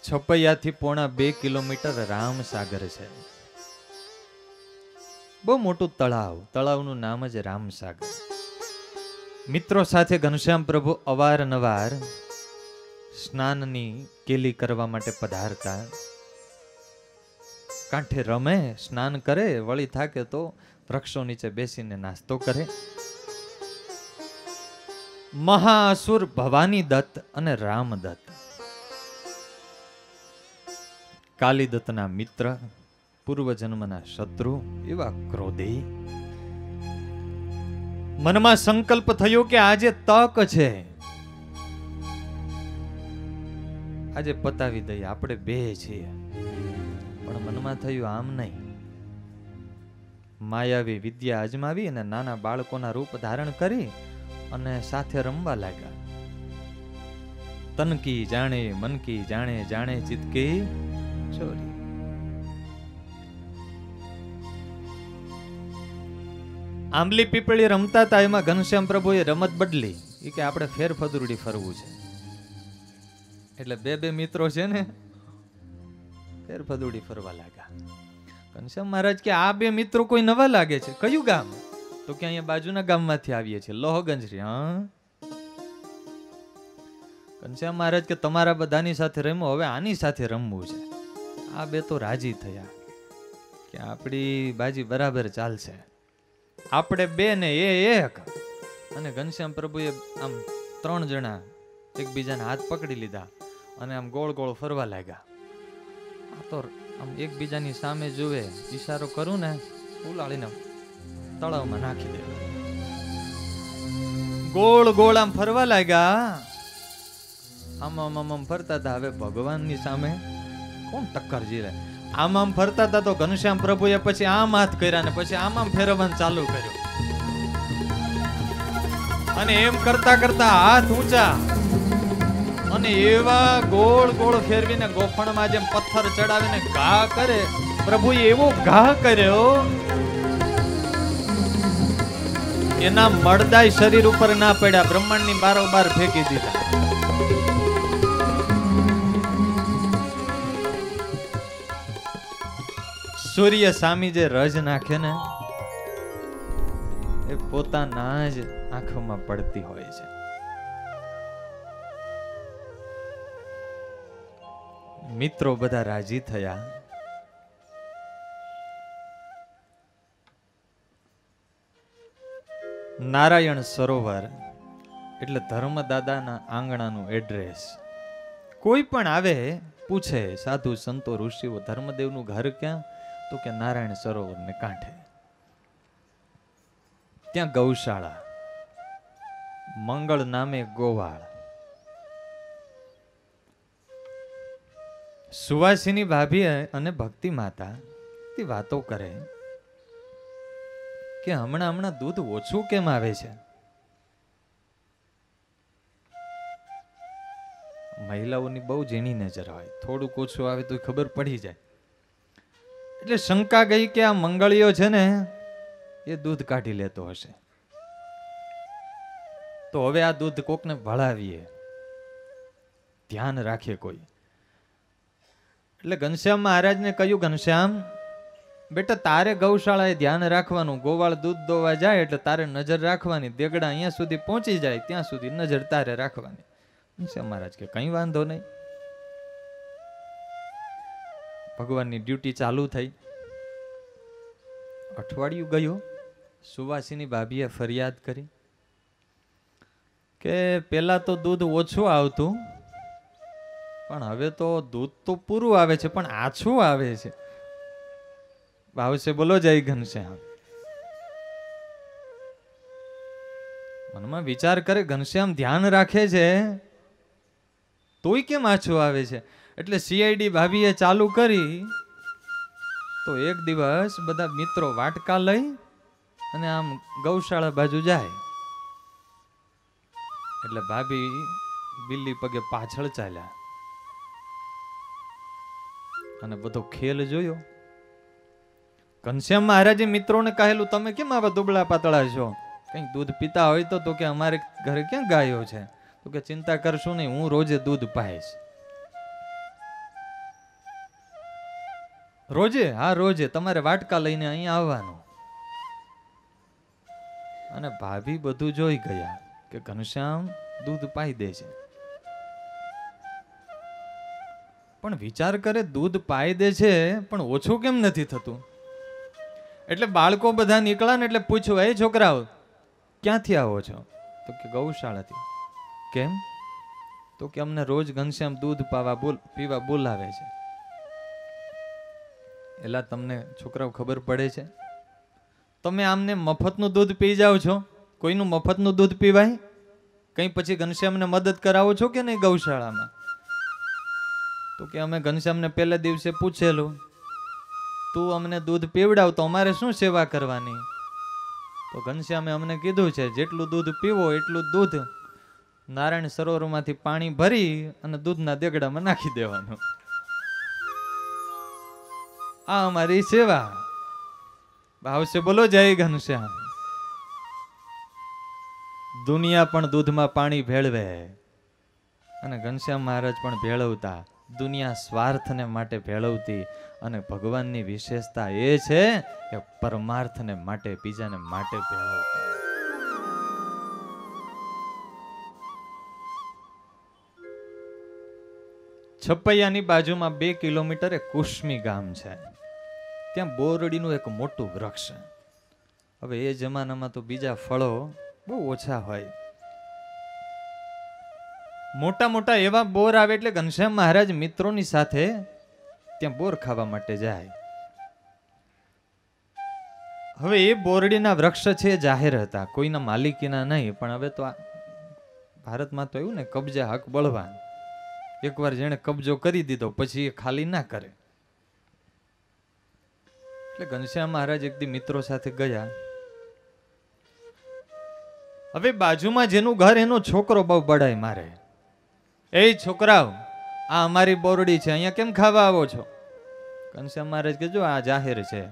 છપૈયાથી પોણા 2 કિલોમીટર રામસાગર છે. બહુ મોટું તળાવ, તળાવનું નામ જ રામસાગર. મિત્રો સાથે ઘનશ્યામ પ્રભુ અવારનવાર સ્નાનની કેલી કરવા માટે પધારતા. કાંઠે રમે, સ્નાન કરે, વળી થાકે તો વૃક્ષો નીચે બેસીને નાસ્તો કરે. મહાઅસુર ભવાની દત્ત અને રામદત્ત, કાલીદત્તના મિત્ર, પૂર્વજન્મના શત્રુ એવા ક્રોધી. મનમાં સંકલ્પ થયો કે આજે તક છે, આજે પતાવી દઈએ, આપણે બે છીએ. પણ મનમાં થયું આમ નહીં. માયાવી વિદ્યા અજમાવી અને નાના બાળકોના રૂપ ધારણ કરી અને સાથે રમવા લાગ્યા. તનકી જાણે મનકી જાણે, જાણે ચિતકી ચોરી. આંબલી પીપળી રમતા હતા, એમાં ઘનશ્યામ પ્રભુએ રમત બદલી. એ કે આપણે ફેરફદુરડી ફરવું છે. એટલે બે મિત્રો છે ને ફેરફદુરડી ફરવા લાગ્યા. ઘનશ્યામ મહારાજ કે આ બે મિત્રો કોઈ નવા લાગે છે. કયું ગામ? તો કે અહીંયા બાજુના ગામમાંથી આવીએ છીએ, લોહગંજરી. હા. ઘનશ્યામ મહારાજ કે તમારા બધાની સાથે રમો, હવે આની સાથે રમવું છે. આ બે તો રાજી થયા કે આપણી બાજી બરાબર ચાલશે, આપણે બે ને એ એક. અને ઘનશ્યામ પ્રભુએ આમ 3 જણા એકબીજાના હાથ પકડી લીધા અને આમ ગોળ ગોળ ફરવા લાગ્યા. આ તો આમ એકબીજાની સામે જુએ, ઈશારો કરું ને ઉલાળીને તળાવમાં નાખી દે. ગોળ ગોળ આમ ફરવા લાગ્યા. આમ ફરતા હતા. હવે ભગવાનની સામે કોણ ટક્કર જીરે? આમ ફરતા હતા તો ઘનશ્યામ પ્રભુએ પછી આમ હાથ કર્યા ને પછી આમ ફેરવવાનું ચાલુ કર્યું. અને એમ કરતા કરતા હાથ ઊંચા અને એવા ગોળ ગોળ ફેરવીને ગોફણમાં જેમ પથ્થર ચડાવીને ઘા કરે. પ્રભુએ એવો ઘા કર્યો એના મળદાય શરીર ઉપર ના પડ્યા, બ્રહ્માંડની બારોબાર ફેંકી દીધા. સૂર્ય સામી જે રજ નાખે ને એ પોતાના જ આંખોમાં પડતી હોય છે. મિત્રો બધા રાજી થયા. નારાયણ સરોવર એટલે ધર્મદાદાના આંગણાનું એડ્રેસ. કોઈ પણ આવે પૂછે, સાધુ સંતો ઋષિઓ, ધર્મદેવનું ઘર ક્યાં? તો કે નારાયણ સરોવર ને કાંઠે. ત્યાં ગૌશાળા, મંગળ નામે ગોવાળ. સુવાસિની ભાભી અને ભક્તિ માતા તે વાતો કરે કે હમણાં દૂધ ઓછું કેમ આવે છે? મહિલાઓની બહુ ઝીણી નજર હોય, થોડુંક ઓછું આવે તો ખબર પડી જાય. એટલે શંકા ગઈ કે આ મંગળીઓ છે ને એ દૂધ કાઢી લેતો હશે, તો હવે આ દૂધ કોકને ભળાવીએ, ધ્યાન રાખીએ કોઈ. એટલે ઘનશ્યામ મહારાજને કહ્યું, ઘનશ્યામ બેટા તારે ગૌશાળાએ ધ્યાન રાખવાનું, ગોવાળ દૂધ દોવા જાય એટલે તારે નજર રાખવાની, દેગડા અહીંયા સુધી પહોંચી જાય ત્યાં સુધી નજર તારે રાખવાની. ઘનશ્યામ મહારાજ કે કઈ વાંધો નહીં. ભગવાનની ડ્યુટી ચાલુ થઈ. અઠવાડિયું ગયું. સુવાસિની ભાભીએ ફરિયાદ કરી કે પેલા તો દૂધ ઓછું આવતું, પણ હવે તો દૂધ તો પૂરું આવે છે, પણ આછું આવે છે. ભાવશે બોલો જય ઘનશ્યામ. મનમાં વિચાર કરે, ઘનશ્યામ ધ્યાન રાખે છે તોય કેમ આછું આવે છે? એટલે સીઆઈડી ભાભીએ ચાલુ કરી. તો એક દિવસ બધા મિત્રો વાટકા લઈ અને આમ ગૌશાળા બાજુ જાય. એટલે ભાભી બિલ્લી પગે પાછળ ચાલ્યા અને બધો ખેલ જોયો. ઘનશ્યામ મહારાજે મિત્રોને કહેલું, તમે કેમ આવા દુબળા પાતળા છો? કંઈક દૂધ પીતા હોય તો કે અમારે ઘરે ક્યાં ગાયો છે? તો કે ચિંતા કરશો નહીં, હું રોજે દૂધ પાઈશ. રોજે, હા રોજે તમારે વાટકા લઈને અહીંયા આવવાનું. અને ભાભી બધું જોઈ ગયા કે ઘનશ્યામ દૂધ પાઈ દે છે, પણ વિચાર કરે દૂધ પાઈ દે છે પણ ઓછું કેમ નથી થતું. એટલે બાળકો બધા નીકળ્યા ને એટલે પૂછ્યું, એ છોકરાઓ ક્યાંથી આવો છો? તો કે ગૌશાળાથી. કેમ? તો કે અમને રોજ ઘનશ્યામ દૂધ પીવા બોલાવે છે. એલા તમને છોકરાઓ ખબર પડે છે? તમે આમને મફતનું દૂધ પી જાઓ છો? કોઈનું મફતનું દૂધ પીવાય? કઈ પછી ઘનશ્યામને મદદ કરાવો છો કે નહીં ગૌશાળામાં? તો કે અમે ઘનશ્યામને પહેલા દિવસે પૂછેલું, તું અમને દૂધ પીવડાવ તો અમારે શું સેવા કરવાની? તો ઘનશ્યામે અમને કીધું છે જેટલું દૂધ પીવો એટલું દૂધ નારાયણ સરોવરમાંથી પાણી ભરી અને દૂધના દેગડામાં નાખી દેવાનું. આ અમારી સેવા. ભાવશે બોલો જય ઘનશ્યામ. દુનિયા પણ દૂધમાં પાણી ભેળવે અને ઘનશ્યામ મહારાજ પણ ભેળવતા. દુનિયા સ્વાર્થને માટે ભેળવતી અને ભગવાનની વિશેષતા એ છે કે પરમાર્થને માટે, બીજાને માટે ભેળવતા. છપૈયાની બાજુમાં 2 કિલોમીટર કુશ્મી ગામ છે. ત્યાં બોરડીનું એક મોટું વૃક્ષ. હવે એ જમાનામાં તો બીજા ફળો બહુ ઓછા હોય. મોટા મોટા એવા બોર આવે એટલે ઘનશ્યામ મહારાજ મિત્રોની સાથે ત્યાં બોર ખાવા માટે જાય. હવે એ બોરડીના વૃક્ષ છે જાહેર હતા, કોઈના માલિકીના નહીં. પણ હવે તો ભારતમાં તો એવું ને, કબજા હક બળવાન. એકવાર જેણે કબજો કરી દીધો પછી એ ખાલી ના કરે. એટલે ઘનશ્યામ મહારાજ એક દી મિત્રો સાથે ગયા. હવે બાજુમાં જેનું ઘર એનો છોકરો બહુ બડાઈ મારે, એ છોકરાઓ આ અમારી બોરડી છે, અહીંયા કેમ ખાવા આવો છો? ઘનશ્યામ મહારાજ કે જો આ જાહેર છે,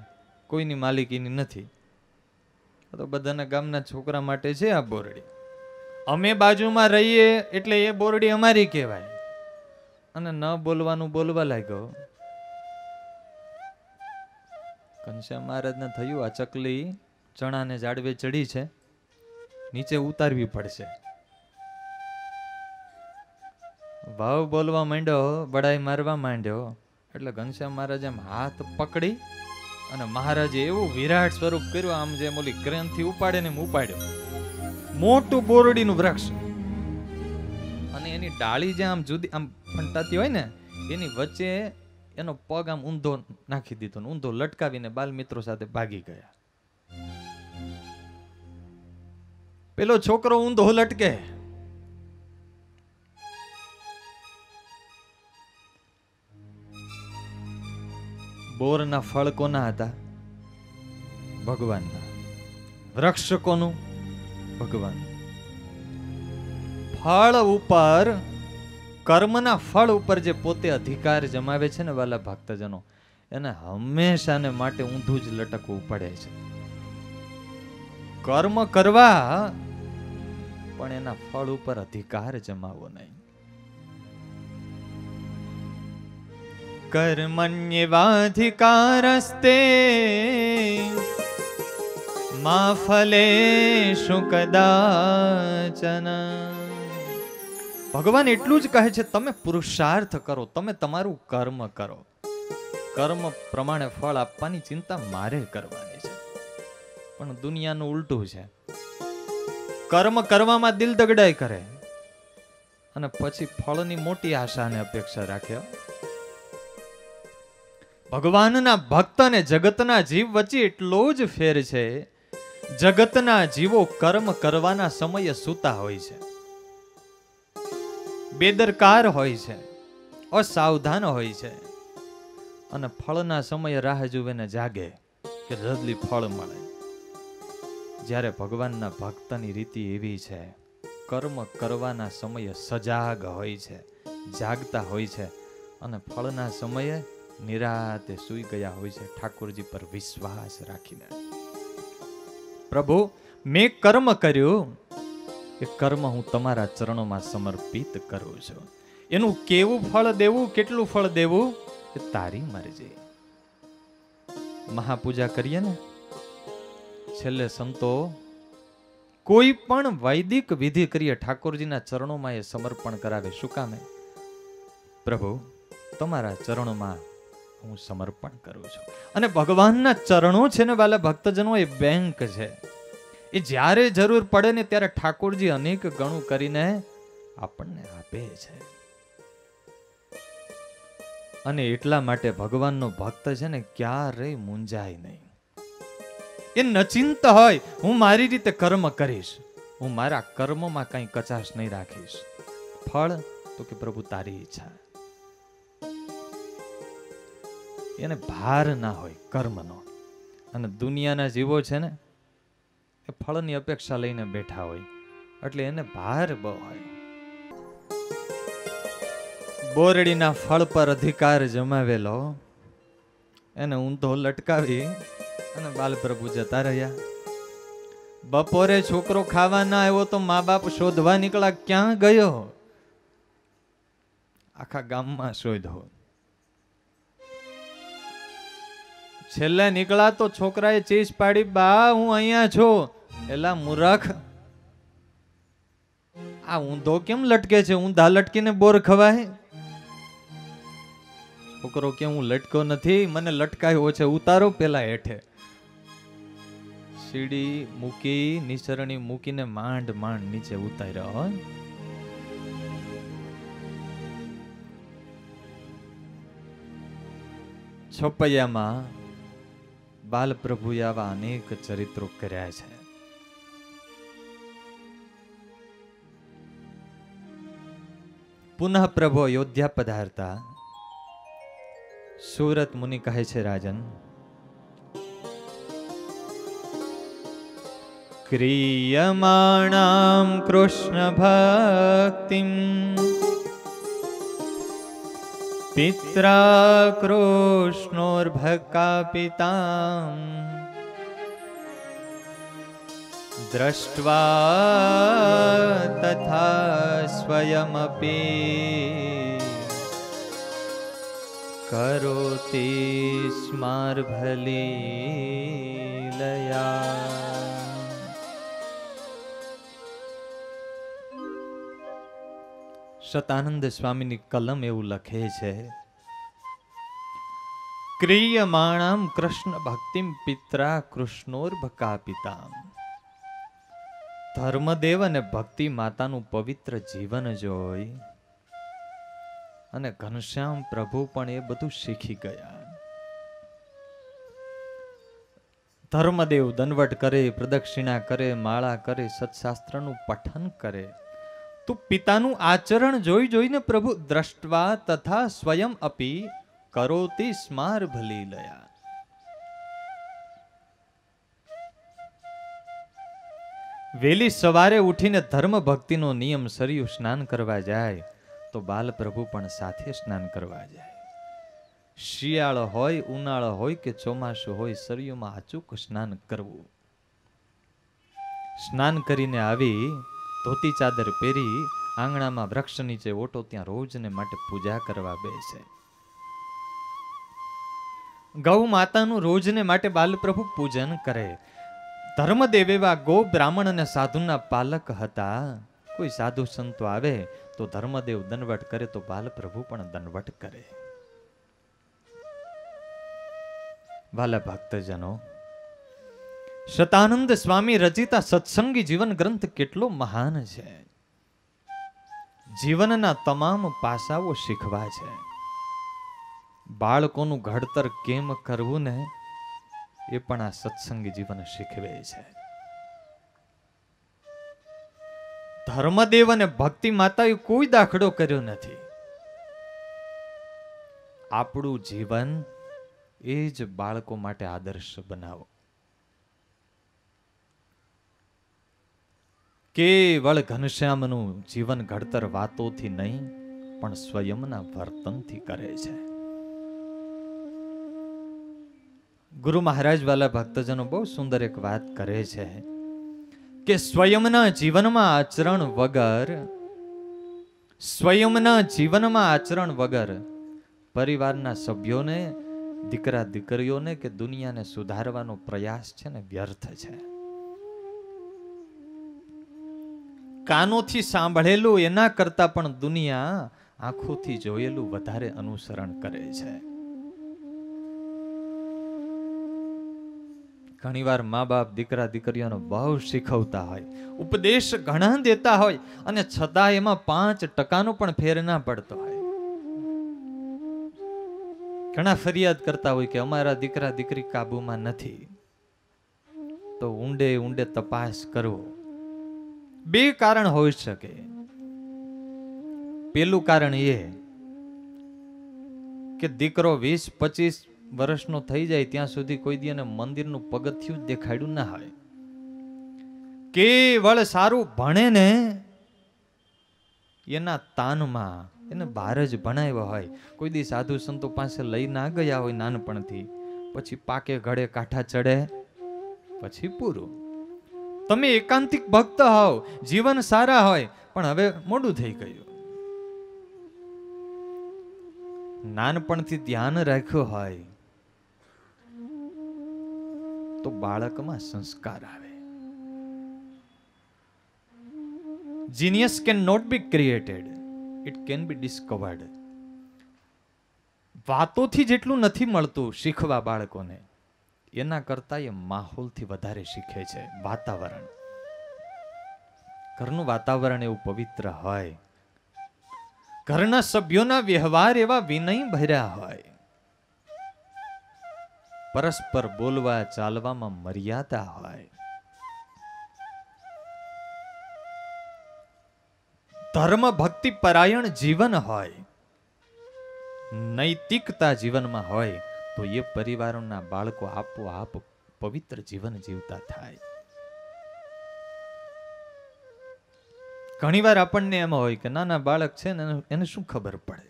કોઈની માલિકીની નથી. તો બધાના ગામના છોકરા માટે છે આ બોરડી. અમે બાજુમાં રહીએ એટલે એ બોરડી અમારી કહેવાય. અને ન બોલવાનું બોલવા લાગ્યો. ઘનશ્યામ મહારાજને થયું આ ચકલી ચણાને ઝાડવે ચડી છે, નીચે ઉતારવી પડશે. ભાવ બોલવા માંડ્યો, બડાઈ મારવા માંડ્યો. એટલે ઘનશ્યામ મહારાજ એમ હાથ પકડી અને મહારાજે એવું વિરાટ સ્વરૂપ કર્યું, આમ જેમ ઓલી ક્રેનથી ઉપાડે ને એમ ઉપાડ્યો. મોટું બોરડીનું વૃક્ષ અને એની ડાળી જે આમ જુદી આમ ફંટાતી હોય ને, એની વચ્ચે એનો પગ આમ ઊંધો નાખી દીધો, ઊંધો લટકાવીને બાલ મિત્રો સાથે ભાગી ગયા. પેલો છોકરો ઊંધો લટકે. બોરના ફળ કોના હતા? ભગવાનના. વૃક્ષ કોનું? ભગવાન. ફળ ઉપર, કર્મના ફળ ઉપર જે પોતે અધિકાર જમાવે છે ને વાલા ભક્તજનો, એને હંમેશાને માટે ઊંધું જ લટકવું પડે છે. કર્મ કરવા પણ એના ફળ ઉપર અધિકાર જમાવવો નહીં. કર્મણ્યવાધિકારસ્તે મા ફલેષુ કદાચન. ભગવાન એટલું જ કહે છે તમે પુરુષાર્થ કરો, તમે તમારું કર્મ કરો. કર્મ પ્રમાણે ફળ આપવાની ચિંતા મારે કરવાની છે. પણ દુનિયાનું ઉલટું છે. કર્મ કરવામાં દિલ દગડાઈ કરે અને પછી ફળની મોટી આશા અને અપેક્ષા રાખે. ભગવાનના ભક્ત અને જગતના જીવ વચ્ચે એટલો જ ફેર છે. જગતના જીવો કર્મ કરવાના સમયે સૂતા હોય છે, બેદરકાર હોય છે, અસાવધાન હોય છે અને ફળના સમયે રાહ જુએ ને જાગે કે જલ્દી ફળ મળે. જ્યારે ભગવાનના ભક્તની રીતિ એવી છે, કર્મ કરવાના સમયે સજાગ હોય છે, જાગતા હોય છે અને ફળના સમયે નિરાતે સૂઈ ગયા હોય છે, ઠાકોરજી પર વિશ્વાસ રાખીને. પ્રભુ મેં કર્મ કર્યું, એ કર્મ હું તમારા ચરણોમાં સમર્પિત કરું છું. એનું કેવું ફળ દેવું, કેટલું ફળ દેવું એ તારી મરજી. મહાપૂજા કરીએ ને, છેલ્લે સંતો કોઈ પણ વૈદિક વિધિ કરીએ, ઠાકોરજીના ચરણોમાં એ સમર્પણ કરાવે. શું કામે? પ્રભુ તમારા ચરણોમાં હું સમર્પણ કરું છું. અને ભગવાનના ચરણો છે ને વાલા ભક્તજનો, એ બેંક છે. એ જ્યારે જરૂર પડે ને ત્યારે ઠાકોરજી અનેક ગણું કરીને આપણને આપે છે. અને એટલા માટે ભગવાનનો ભક્ત છે ને ક્યારેય મૂંઝાય નહીં. એ નચિંત હોય, હું મારી રીતે કર્મ કરીશ, હું મારા કર્મમાં કઈ કચાશ નહીં રાખીશ. ફળ તો કે પ્રભુ તારી ઈચ્છા. એને ભાર ના હોય કર્મનો. અને દુનિયાના જીવો છે ને એ ફળની અપેક્ષા લઈને બેઠા હોય, એટલે એને ભાર બહુ હોય. બોરડીના ફળ પર અધિકાર જમાવેલો એને ઊંધો લટકાવી અને બાલપ્રભુ જતા રહ્યા. બપોરે છોકરો ખાવા ના આવ્યો તો મા બાપ શોધવા નીકળ્યા, ક્યાં ગયો? આખા ગામમાં શોધ્યો. છેલ્લે નીકળ્યા તો છોકરાએ ચીસ પાડી, બા હું અહીંયા છું. એલા મૂર્ખ, આ ઊંધો કેમ લટકે છે? ઊંધા લટકીને બોર ખવાય? છોકરો કે હું લટક્યો નથી, મને લટકાયો છે, ઉતારો પેલા હેઠે. સીડી મૂકી, નિસરણી મૂકીને માંડ માંડ નીચે ઉતાર્યો. છોપૈયામાં બાલપ્રભુએ આવા અનેક ચરિત્રો કર્યા છે. પુનઃ પ્રભુ અયોધ્યા પધારતા સુરત મુનિ કહે છે, રાજન ક્રિયમાણામ કૃષ્ણ ભક્તિમ પિત્રા કૃષ્ણોર્ભકાપિતામ દ્રષ્ટ્વા તથા સ્વયમપી કરોતિ સ્માર્ભલીલયા. સતાનંદ સ્વામીની કલમ એવું લખે છે, ક્રિયમાણામ કૃષ્ણ ભક્તિમ પિત્રા કૃષ્ણોર્ભકાપિતામ. ધર્મદેવ અને ભક્તિ માતાનું પવિત્ર જીવન જોઈ અને ઘનશ્યામ પ્રભુ પણ એ બધું શીખી ગયા. ધર્મદેવ દંડવટ કરે, પ્રદક્ષિણા કરે, માળા કરે, સત્શાસ્ત્રનું પઠન કરે, તો પિતાનું આચરણ જોઈ જોઈને પ્રભુ દ્રષ્ટવા તથા સ્વયં અપી કરોતિ સ્માર્ભલીલયા. વેલી સવારે ઉઠીને ધર્મ ભક્તિનો નિયમ સરયુ સ્નાન કરવા જાય તો બાલપ્રભુ પણ સાથે સ્નાન કરવા જાય. શિયાળો હોય, ઉનાળો હોય કે ચોમાસું હોય, સરયુમાં અચૂક સ્નાન કરવું. સ્નાન કરીને આવી ધોતી ચાદર પહેરી આંગણામાં વૃક્ષ નીચે ઓટો ત્યાં રોજને માટે પૂજા કરવા બેસે. ગૌ માતાનું રોજને માટે બાલપ્રભુ પૂજન કરે. ધર્મદેવ એવા ગો બ્રાહ્મણ અને સાધુના પાલક હતા. કોઈ સાધુ સંતો આવે તો ધર્મદેવ દંડવટ કરે તો બાલપ્રભુ પણ દંડવટ કરે. વાલા ભક્તજનો, શતાનંદ સ્વામી રચિતા સત્સંગી જીવન ગ્રંથ કેટલો મહાન છે. જીવનના તમામ પાસાઓ શીખવા છે. બાળકોનું ઘડતર કેમ કરવું ને એ પણ આ સત્સંગી જીવન શીખવે છે. ધર્મદેવ અને ભક્તિ માતાએ કોઈ દાખલો કર્યો નથી. આપણું જીવન એ જ બાળકો માટે આદર્શ બનાવો. કેવળ ઘનશ્યામનું જીવન ઘડતર વાતોથી નહીં પણ સ્વયંના વર્તનથી કરે છે. ગુરુ મહારાજ વાલા ભક્તજનો બહુ સુંદર એક વાત કરે છે કે સ્વયંના જીવનમાં આચરણ વગર પરિવારના સભ્યોને દીકરા દીકરીઓને કે દુનિયાને સુધારવાનો પ્રયાસ છે ને વ્યર્થ છે. કાનોથી સાંભળેલું એના કરતા પણ દુનિયા આંખોથી જોયેલું વધારે અનુસરણ કરે છે. ઘણીવાર મા બાપ દીકરા દીકરીઓને બહુ શીખવતા હોય, ઉપદેશ ઘણા દેતા હોય, અને છતાં એમાં 5% પણ ફેર ના પડતો હોય. ઘણા ફરિયાદ કરતા હોય કે અમારા દીકરા દીકરી કાબુમાં નથી. તો ઊંડે ઊંડે તપાસ કરવો. 2 કારણ હોઈ શકે. પેલું કારણ એ કે દીકરો 20-25 વર્ષનો થઈ જાય ત્યાં સુધી કોઈ દી એને મંદિરનું પગથિયું જ દેખાડ્યું ના હોય. કેવળ સારું ભણે ને એના તાનમાં એને બહાર જ ભણાવ્યો હોય. કોઈ દી સાધુ સંતો પાસે લઈ ના ગયા હોય નાનપણથી, પછી પાકે ઘડે કાંઠા ચડે પછી પૂરું. તમે એકાંતિક ભક્ત હોવ, જીવન સારા હોય, પણ હવે મોડું થઈ ગયું. નાનપણથી ધ્યાન રાખ્યું હોય તો બાળકમાં સંસ્કાર આવે. Genius can not be created, it can be discovered. વાતોથી જેટલું નથી મળતું શીખવા બાળકોને, એના કરતા એ માહોલથી વધારે શીખે છે. વાતાવરણ, ઘરનું વાતાવરણ એવું પવિત્ર હોય, ઘરના સભ્યોના વ્યવહાર એવા વિનય ભર્યા હોય, પરસ્પર બોલવા ચાલવામાં મર્યાદા હોય, ધર્મ ભક્તિ પરાયણ જીવન હોય, નૈતિકતા જીવનમાં હોય, તો એ પરિવારોના બાળકો આપોઆપ પવિત્ર જીવન જીવતા થાય. ઘણીવાર આપણને એમ હોય કે નાના બાળક છે ને એને શું ખબર પડે,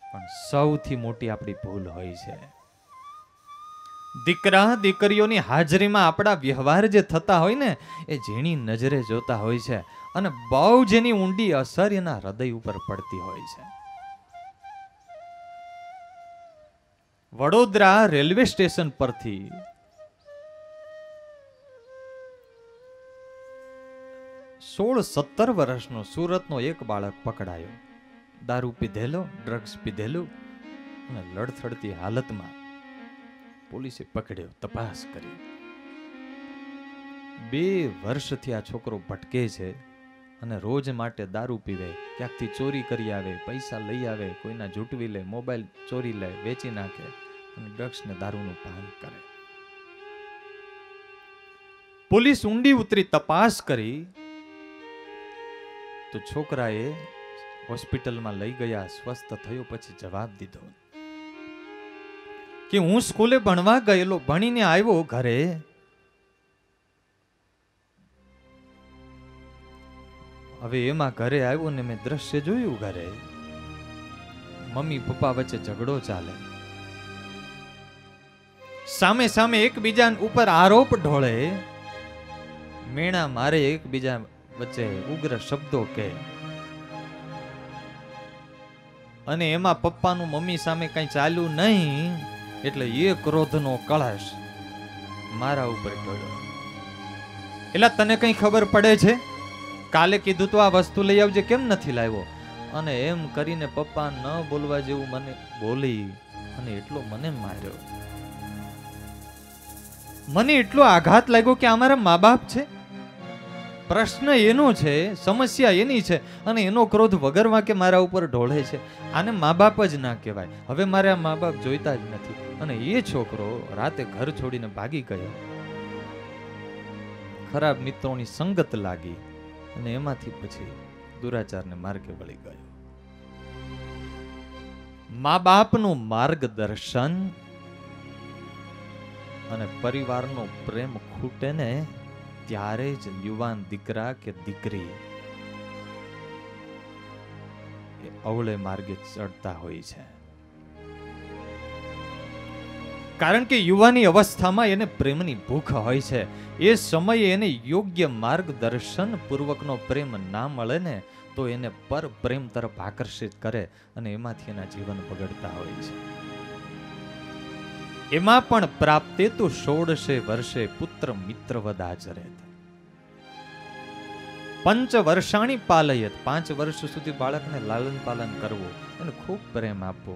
પણ સૌથી મોટી આપણી ભૂલ હોય છે. દીકરા દીકરીઓની હાજરીમાં આપણા વ્યવહાર જે થતા હોય ને એ ઝીણી નજરે જોતા હોય છે, અને બહુ જેની ઊંડી અસર એના હૃદય ઉપર પડતી હોય છે. વડોદરા રેલવે સ્ટેશન પરથી 16-17 વર્ષનો સુરતનો એક બાળક પકડાયો. દારૂ પીધેલો, ડ્રગ્સ પીધેલું, અને લડથડતી હાલતમાં પોલીસે પકડ્યો, તપાસ કરી. 2 વર્ષથી આ છોકરો ભટકે છે અને રોજ માટે દારૂ પીવે, ક્યાંકથી ચોરી કરી આવે, પૈસા લઈ આવે, કોઈના જૂટવી લે, મોબાઈલ ચોરી લે, વેચી નાખે, અને ડ્રગ્સ ને દારૂનું પાન કરે. પોલીસ ઊંડી ઉતરી તપાસ કરી તો છોકરાએ હોસ્પિટલમાં લઈ ગયા, સ્વસ્થ થયો, પછી જવાબ દીધો કે હું સ્કૂલે ભણવા ગયેલો, ભણીને આવ્યો ઘરે, હવે એમાં ઘરે આવ્યો ને મેં દ્રશ્ય જોયું. ઘરે મમ્મી પપ્પા વચ્ચે ઝઘડો ચાલે, સામે સામે એકબીજા ઉપર આરોપ ઢોળે, મેણા મારે, એકબીજા વચ્ચે ઉગ્ર શબ્દો કહે, અને એમાં પપ્પાનું મમ્મી સામે કઈ ચાલ્યું નહીં એટલે એ ક્રોધનો કળશ મારા ઉપર ઢોળ્યો. એટલે તને કઈ ખબર પડે છે? કાલે કીધું તો આ વસ્તુ લઈ આવજે, કેમ નથી લાવ્યો? અને એમ કરીને પપ્પા ન બોલવા જેવું મને બોલી, અને એટલો મને માર્યો. મને એટલો આઘાત લાગ્યો કે અમારા મા બાપ છે, પ્રશ્ન એનો છે, સમસ્યા એની છે, અને એનો ક્રોધ વગર વાંકે મારા ઉપર ઢોળે છે. આને મા બાપ જ ના કહેવાય. હવે મારે આ મા બાપ જોઈતા જ નથી. અને એ છોકરો રાતે ઘર છોડીને ભાગી ગયો. ખરાબ મિત્રોની સંગત લાગી, અને એમાંથી પછી દુરાચારને માર્ગે વળી ગયો. મા બાપનું માર્ગદર્શન અને પરિવારનો પ્રેમ ખૂટે ને ત્યારે જ યુવાન દીકરા કે દીકરી એ અવળે માર્ગે ચડતા હોય છે. કારણ કે યુવાની અવસ્થામાં એને પ્રેમની ભૂખ હોય છે. એ સમયે એને યોગ્ય માર્ગદર્શન પૂર્વકનો પ્રેમ ના મળે ને તો એને પર પ્રેમ તરફ આકર્ષિત કરે, અને એમાંથી એના જીવન બગડતા હોય છે. એમાં પણ પ્રાપ્તે તો 16 વર્ષે પુત્ર મિત્ર વદાચરેત. 5 વર્ષાણી પાલયત, 5 વર્ષ સુધી બાળકને લાલન પાલન કરવું, એને ખૂબ પ્રેમ આપવો.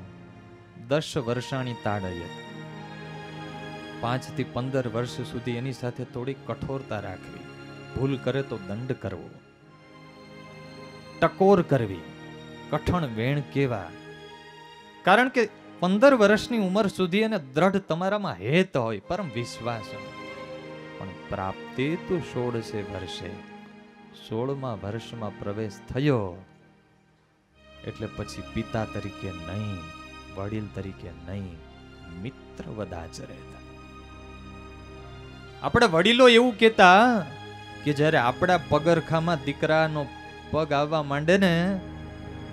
10 વર્ષાણી તાડયત, 5 થી 15 વર્ષ સુધી એની સાથે થોડી કઠોરતા રાખવી. ભૂલ કરે તો દંડ કરવો, ટકોર કરવી, કઠણ વેણ કેવા. કારણ કે 15 વર્ષની ઉંમર સુધી એને દ્રઢ તમારામાં હેત હોય, પરમ વિશ્વાસ હોય. પણ પ્રાપ્તિ તો 16 વર્ષે, 16મા વર્ષમાં પ્રવેશ થયો એટલે પછી પિતા તરીકે નહીં, વડીલ તરીકે નહીં, મિત્ર વદાચરેત. આપણે વડીલો એવું કહેતા કે જ્યારે આપણા પગરખામાં દીકરાનો પગ આવવા માંડે ને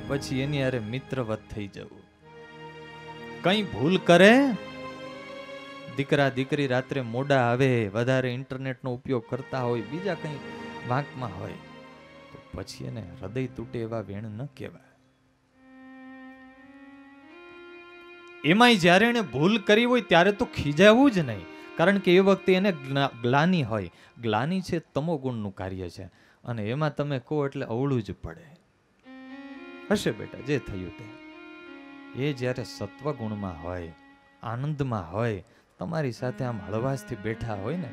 પછી એની હારે મિત્રવત થઈ જવું. કઈ ભૂલ કરે, દીકરા દીકરી રાત્રે મોડા આવે, વધારે ઇન્ટરનેટનો ઉપયોગ કરતા હોય, બીજા કઈ વાંકમાં હોય, તો પછી એને હૃદય તૂટે એવા વેણ ન કહેવાય. એમાંય જ્યારે એને ભૂલ કરી હોય ત્યારે તો ખીજાવું જ નહીં, કારણ કે એ વખતે એને ગ્લાની હોય. ગ્લાની છે તમોગુણનું કાર્ય છે, અને એમાં તમે કહો એટલે અવળું જ પડે. હશે બેટા, જે થયું તે. એ જ્યારે સત્વગુણમાં હોય, આનંદમાં હોય, તમારી સાથે આમ હળવાશથી બેઠા હોય ને,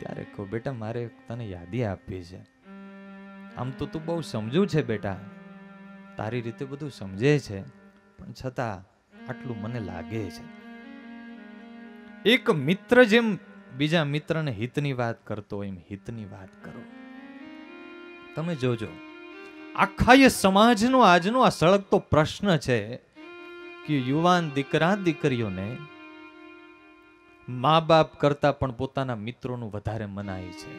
ત્યારે કહો બેટા મારે તને યાદી આપવી છે. આમ તો તું બહુ સમજુ છે બેટા, તારી રીતે બધું સમજે છે, પણ છતાં આટલું મને લાગે છે. એક મિત્ર જેમ બીજા મિત્રને હિતની વાત કરતો હોય એમ હિતની વાત કરો. તમે જોજો, આખા એ સમાજનો આજનો આ સળગતો પ્રશ્ન છે કે યુવાન દીકરા દીકરીઓને મા બાપ કરતા પણ પોતાના મિત્રોનું વધારે મનાય છે.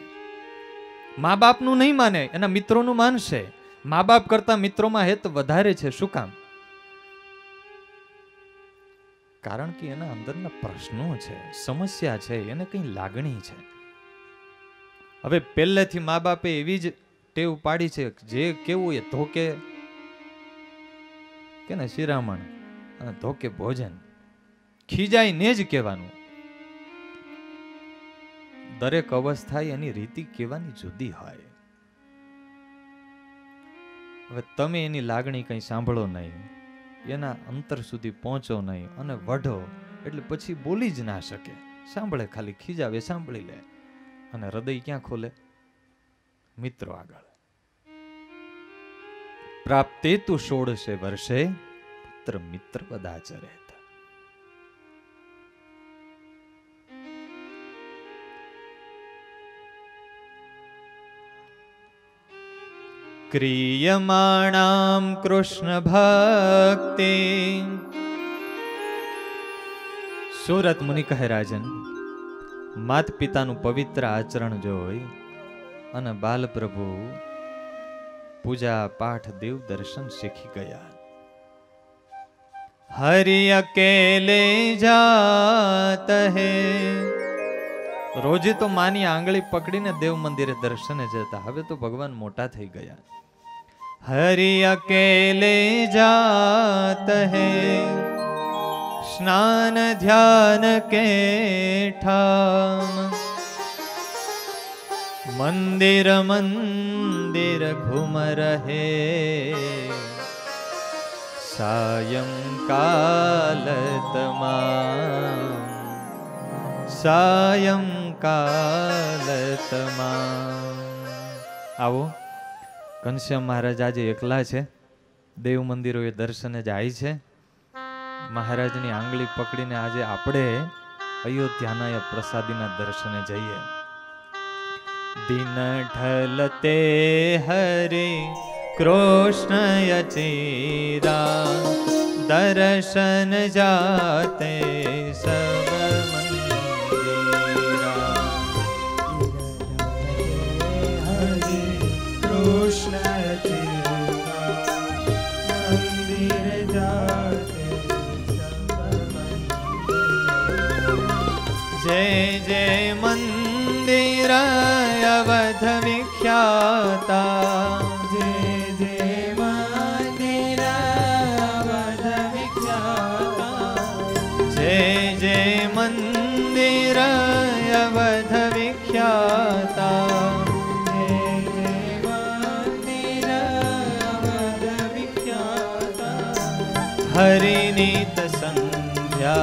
મા બાપનું નહીં માને, એના મિત્રોનું માનશે. મા બાપ કરતા મિત્રોમાં હેત વધારે છે. શું કામ? કારણ કે એના અંદરના પ્રશ્નો છે, સમસ્યા છે, એને કઈ લાગણી છે. હવે પહેલેથી મા બાપે એવી જ ટેવ પાડી છે, જે કેવું એ ધોકે કે ને શિરામણ અને ધોકે ભોજન, ખીજાઈને જ કહેવાનું. દરેક અવસ્થા એની રીતિ કહેવાની જુદી હોય. હવે તમે એની લાગણી કઈ સાંભળો નહીં, એના અંતર સુધી પહોંચો નહીં અને વઢો એટલે પછી બોલી જ ના શકે. સાંભળે ખાલી, ખીજાવે, સાંભળી લે, અને હૃદય ક્યાં ખોલે? મિત્રો આગળ. પ્રાપ્તે તુ 16 વર્ષે પુત્ર મિત્ર વદાચરેત. ક્રિયમાણામ કૃષ્ણ ભક્તિ. સુરત મુનિ કહે, રાજન, માત પિતાનું પવિત્ર આચરણ જોઈ અને બાલપ્રભુ પૂજા પાઠ દેવ દર્શન શીખી ગયા. હરિ અકેલે જાત હે. રોજે તો માની આંગળી પકડીને દેવ મંદિરે દર્શને જતા, હવે તો ભગવાન મોટા થઈ ગયા. હરિ અકેલે જાત હે, સ્નાન ધ્યાન કે ઠામ. મંદિર મંદિર ઘૂમ રહે, સાયંકાલ તમામ. સાયંકાલ તમામ. આવો, ઘનશ્યામ મહારાજ આજે એકલા છે, દેવ મંદિરોએ દર્શને જાય છે. મહારાજની આંગળી પકડીને આજે આપણે અયોધ્યાના પ્રસાદીના દર્શને જઈએ. દિન ઢલતે હરે કૃષ્ણ ચીરા, દર્શન જાતે સબ મંદિરા. હરે કૃષ્ણ ચીરા, મંદિર જાતે જય જય મંદિર અવધ વિખ્યાતા. જય જય મંદિર અવધ વિખ્યાતા. જય જય हरि नित संध्या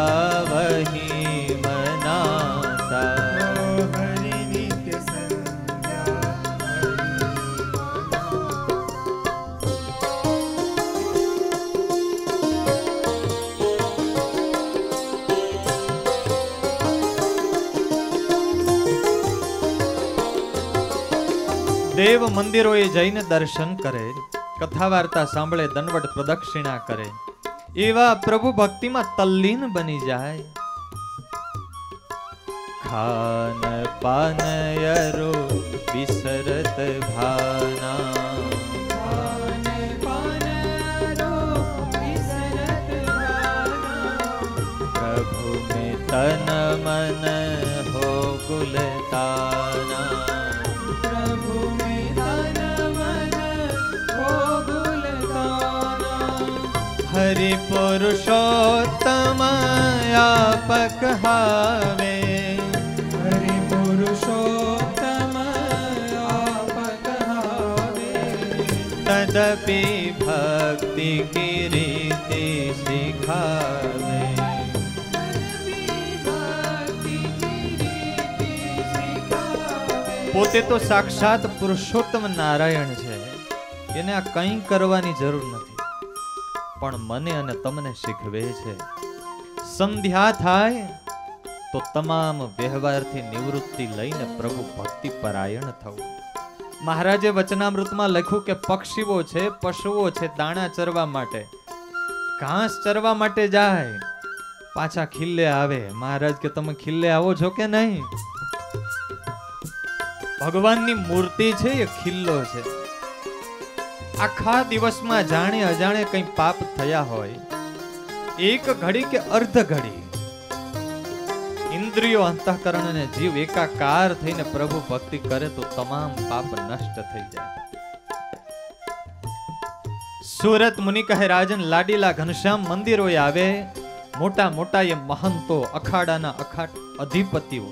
वही मनाता। हरि नित्य संध्या દેવ મંદિરોએ જઈને દર્શન કરે, કથા વાર્તા સાંભળે, દંડવત પ્રદક્ષિણા કરે, એવા પ્રભુ ભક્તિમાં તલ્લીન બની જાય. ખાન પાન યરો વિસરત ભાના, खान पान रो विसरत भाना। प्रभु में तन मन हो गुलताना. प्रभु में तन मन हो गुलताना। हरि पुरुषोत्तम आपक हावे, हरि पुरुषोत्तम आपक हावे। तदपि भक्ति की रीति सिखावे. પોતે તો સાક્ષાત પુરુષોત્તમ નારાયણ છે, એને આ કંઈ કરવાની જરૂર નથી, પણ મને અને તમને શીખવે છે. સંધ્યા થાય તો તમામ વ્યવહારથી નિવૃત્તિ લઈને પ્રભુ ભક્તિ પરાયણ થવું. મહારાજે વચનામૃતમાં લખ્યું કે પક્ષીઓ છે, પશુઓ છે, દાણા ચરવા માટે, ઘાસ ચરવા માટે જાય, પાછા ખિલ્લે આવે. મહારાજ કે તમે ખિલ્લે આવો છો કે નહીં? ભગવાનની મૂર્તિ છે એ ખિલ્લો છે. આખા દિવસમાં જાણે અજાણે કંઈ પાપ થયા હોય, એક ઘડી કે અર્ધ ઘડી ઇન્દ્રિયો, અંતઃકરણ અને જીવ એકાકાર થઈને પ્રભુ ભક્તિ કરે તો તમામ પાપ નષ્ટ થઈ જાય. સુરત મુનિ કહે, રાજન લાડીલા ઘનશ્યામ મંદિરોએ આવે, મોટા મોટા એ મહંતો, અખાડાના અખાટ અધિપતિઓ,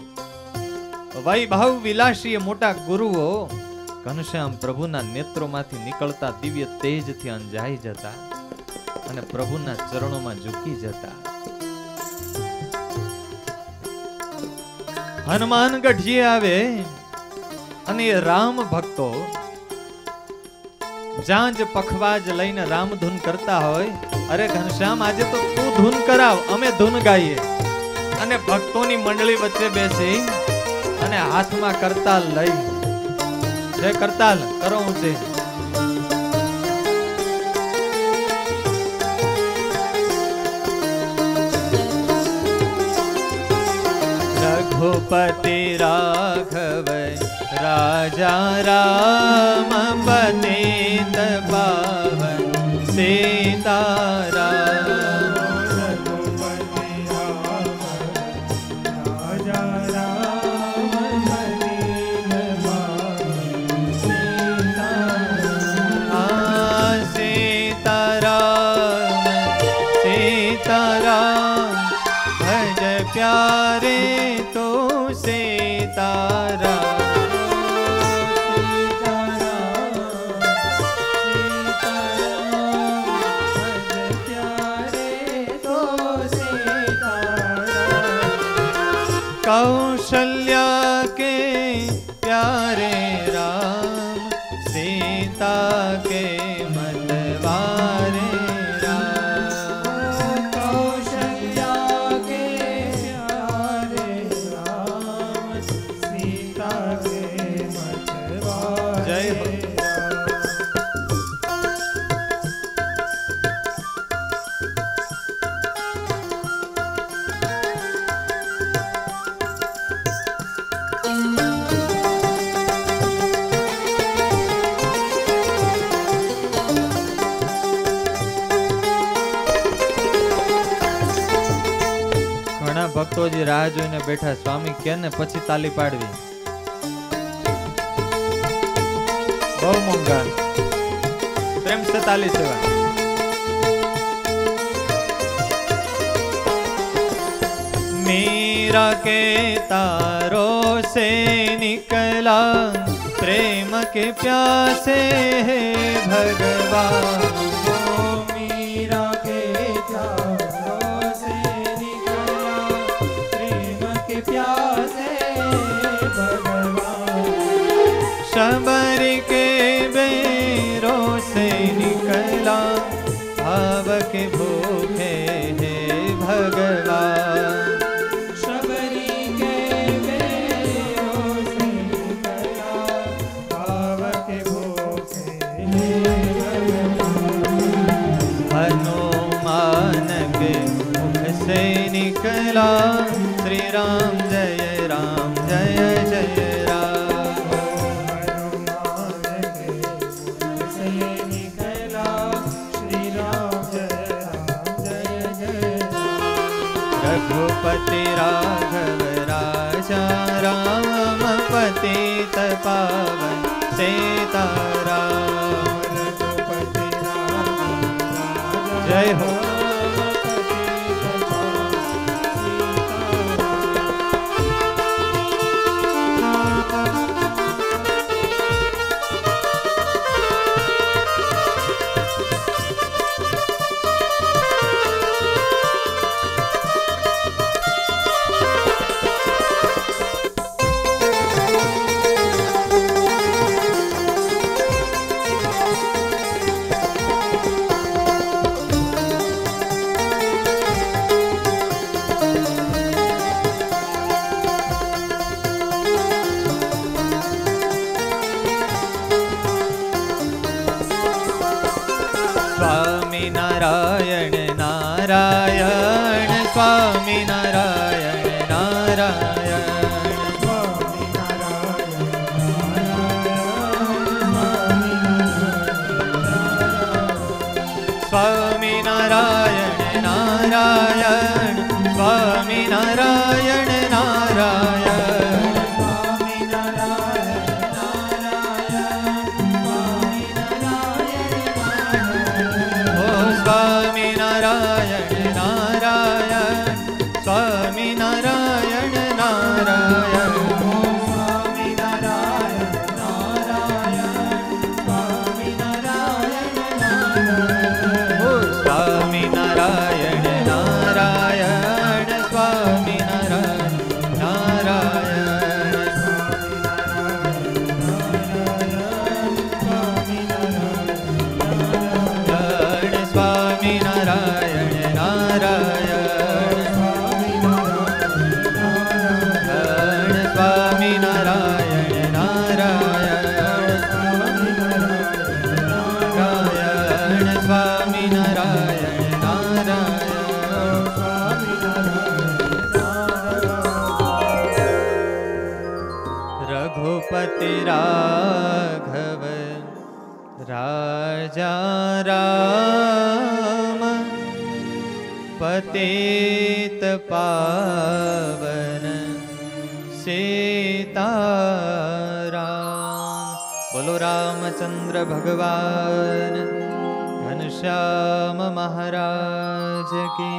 વૈભવ વિલાસી મોટા ગુરુઓ ઘનશ્યામ પ્રભુના નેત્રોમાંથી નીકળતા દિવ્ય તેજથી અંજાઈ જતા અને પ્રભુના ચરણોમાં ઝૂકી જતા. હનુમાન ગઢીએ આવે અને રામ ભક્તો જાંજ પખવાજ લઈને રામ ધૂન કરતા હોય. અરે ઘનશ્યામ, આજે તો તું ધૂન કરાવ, અમે ધૂન ગાઈએ. અને ભક્તોની મંડળી વચ્ચે બેસી અને હાથમાં કરતાલ લઈ, જે કરતાલ કરો ઊંચે, रघुपति राघव राजा राम पतित पावन सीताराम. रघुपति राजा राम पतित पावन सीताराम। सीताराम सीताराम भज प्यारे तो सीताराम. कौशल्या के प्यारे राम, सीता के मतवारे राम. कौशल्या के प्यारे राम, सीता के मतवारे जय हो. ભક્તોજી રાહ જોઈને બેઠા, સ્વામી કે ને પછી તાલી પાડવી. બહુ મોંઘા, પ્રેમ સે તાલી સેવા. मीरा के तारों से निकला प्रेम के प्यासे है भगवान. मीरा के भूखे हे भगवान। शबरी के बेरों से निकला भाव के भूखे हे हनुमान के मुख से निकला श्री राम जय राम जय जय राम। हनुमान के मुख से निकला श्री राम जय जय राम। रघुपति राघव राजा राम पतित पावन सीताराम। रघुपति राघव राजा जय हो। नारायण नारायण स्वामी नारायण नारायण स्वामी स्वामी नारायण नारायण स्वामी नारायण नारायण स्वामी नारायण स्वामी नारायण नारायण स्वामी नारायण नारायण स्वामी नारायण नारायण स्वामी नारायण नारायण स्वामी नारायण नारायण स्वामी नारायण नारायण स्वामी नारायण नारायण स्वामी नारायण नारायण स्वामी नारायण नारायण रघुपति राघव राजा राम पतित पावन सीताराम। बोलो रामचंद्र भगवान घनश्याम महाराज की।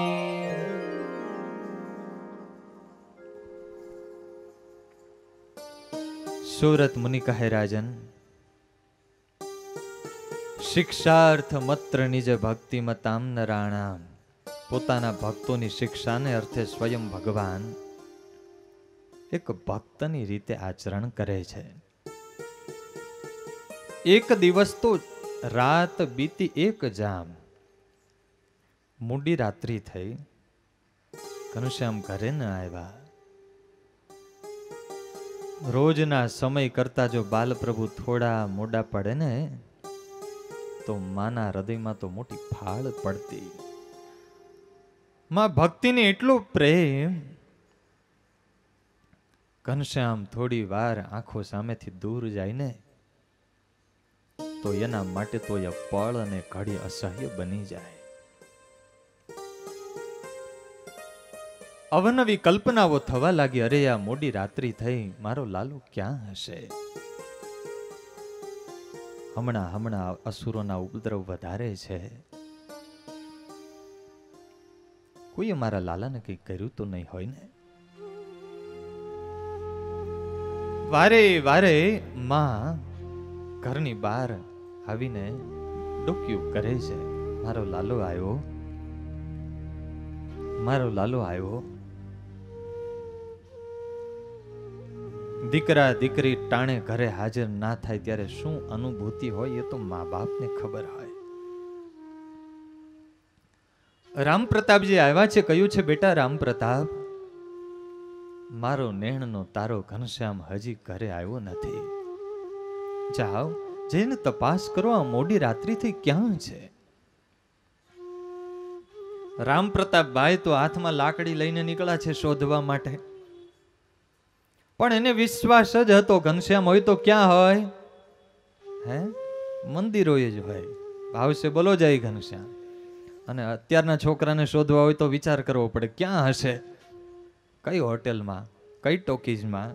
सूरत मुनि कहे राजन, શિક્ષાર્થ મત્ર નિજ ભક્તિ મતામ નરાણામ। પોતાના ભક્તોની શિક્ષાને અર્થે સ્વયં ભગવાન એક ભક્તની રીતે આચરણ કરે છે। એક દિવસ તો રાત બીતી એક જામ, મૂડી રાત્રિ થઈ, ઘનશ્યામ ઘરે ન આવ્યા। રોજના સમય કરતા જો બાલપ્રભુ થોડા મોડા પડે ને તો માના હૃદયમાં તો મોટી ફાળ પડતી। માં ભક્તિને એટલો પ્રેમ, ઘનશ્યામ થોડી વાર આંખો સામેથી દૂર જાય ને તો એના માટે તો એ પળ અને ઘડી અસહ્ય બની જાય। અવનવી કલ્પનાઓ થવા લાગી, અરે આ મોડી રાત્રિ થઈ, મારો લાલો ક્યાં હશે? હમણાં અસુરોના ઉપદ્રવ વધારે છે, કોઈ મારા લાલાને કઈ કર્યું તો નહીં હોય ને? વારે વારે માં ઘરની બહાર આવીને ડોક્યું કરે છે, મારો લાલો આવ્યો, મારો લાલો આવ્યો। દીકરા દીકરી ટાણે ઘરે હાજર ના થાય ત્યારે શું અનુભૂતિ હોય એ તો મા બાપને ખબર હોય। રામ પ્રતાપજી આવ્યા છે, કહ્યું છે બેટા રામ પ્રતાપ, મારો નેણનો તારો ઘનશ્યામ હજી ઘરે આવ્યો નથી. જાઓ જઈને તપાસ કરો, આ મોડી રાત્રિથી ક્યાં છે. રામ પ્રતાપભાઈ તો હાથમાં લાકડી લઈને નીકળ્યા છે શોધવા માટે, પણ એને વિશ્વાસ જ હતો ઘનશ્યામ હોય તો ક્યાં હોય, હે મંદિરોએ જ હોય. ભાવશે બોલો જય ઘનશ્યામ. અને અત્યારના છોકરાને શોધવા હોય તો વિચાર કરવો પડે ક્યાં હશે, કઈ હોટેલમાં, કઈ ટોકીઝમાં.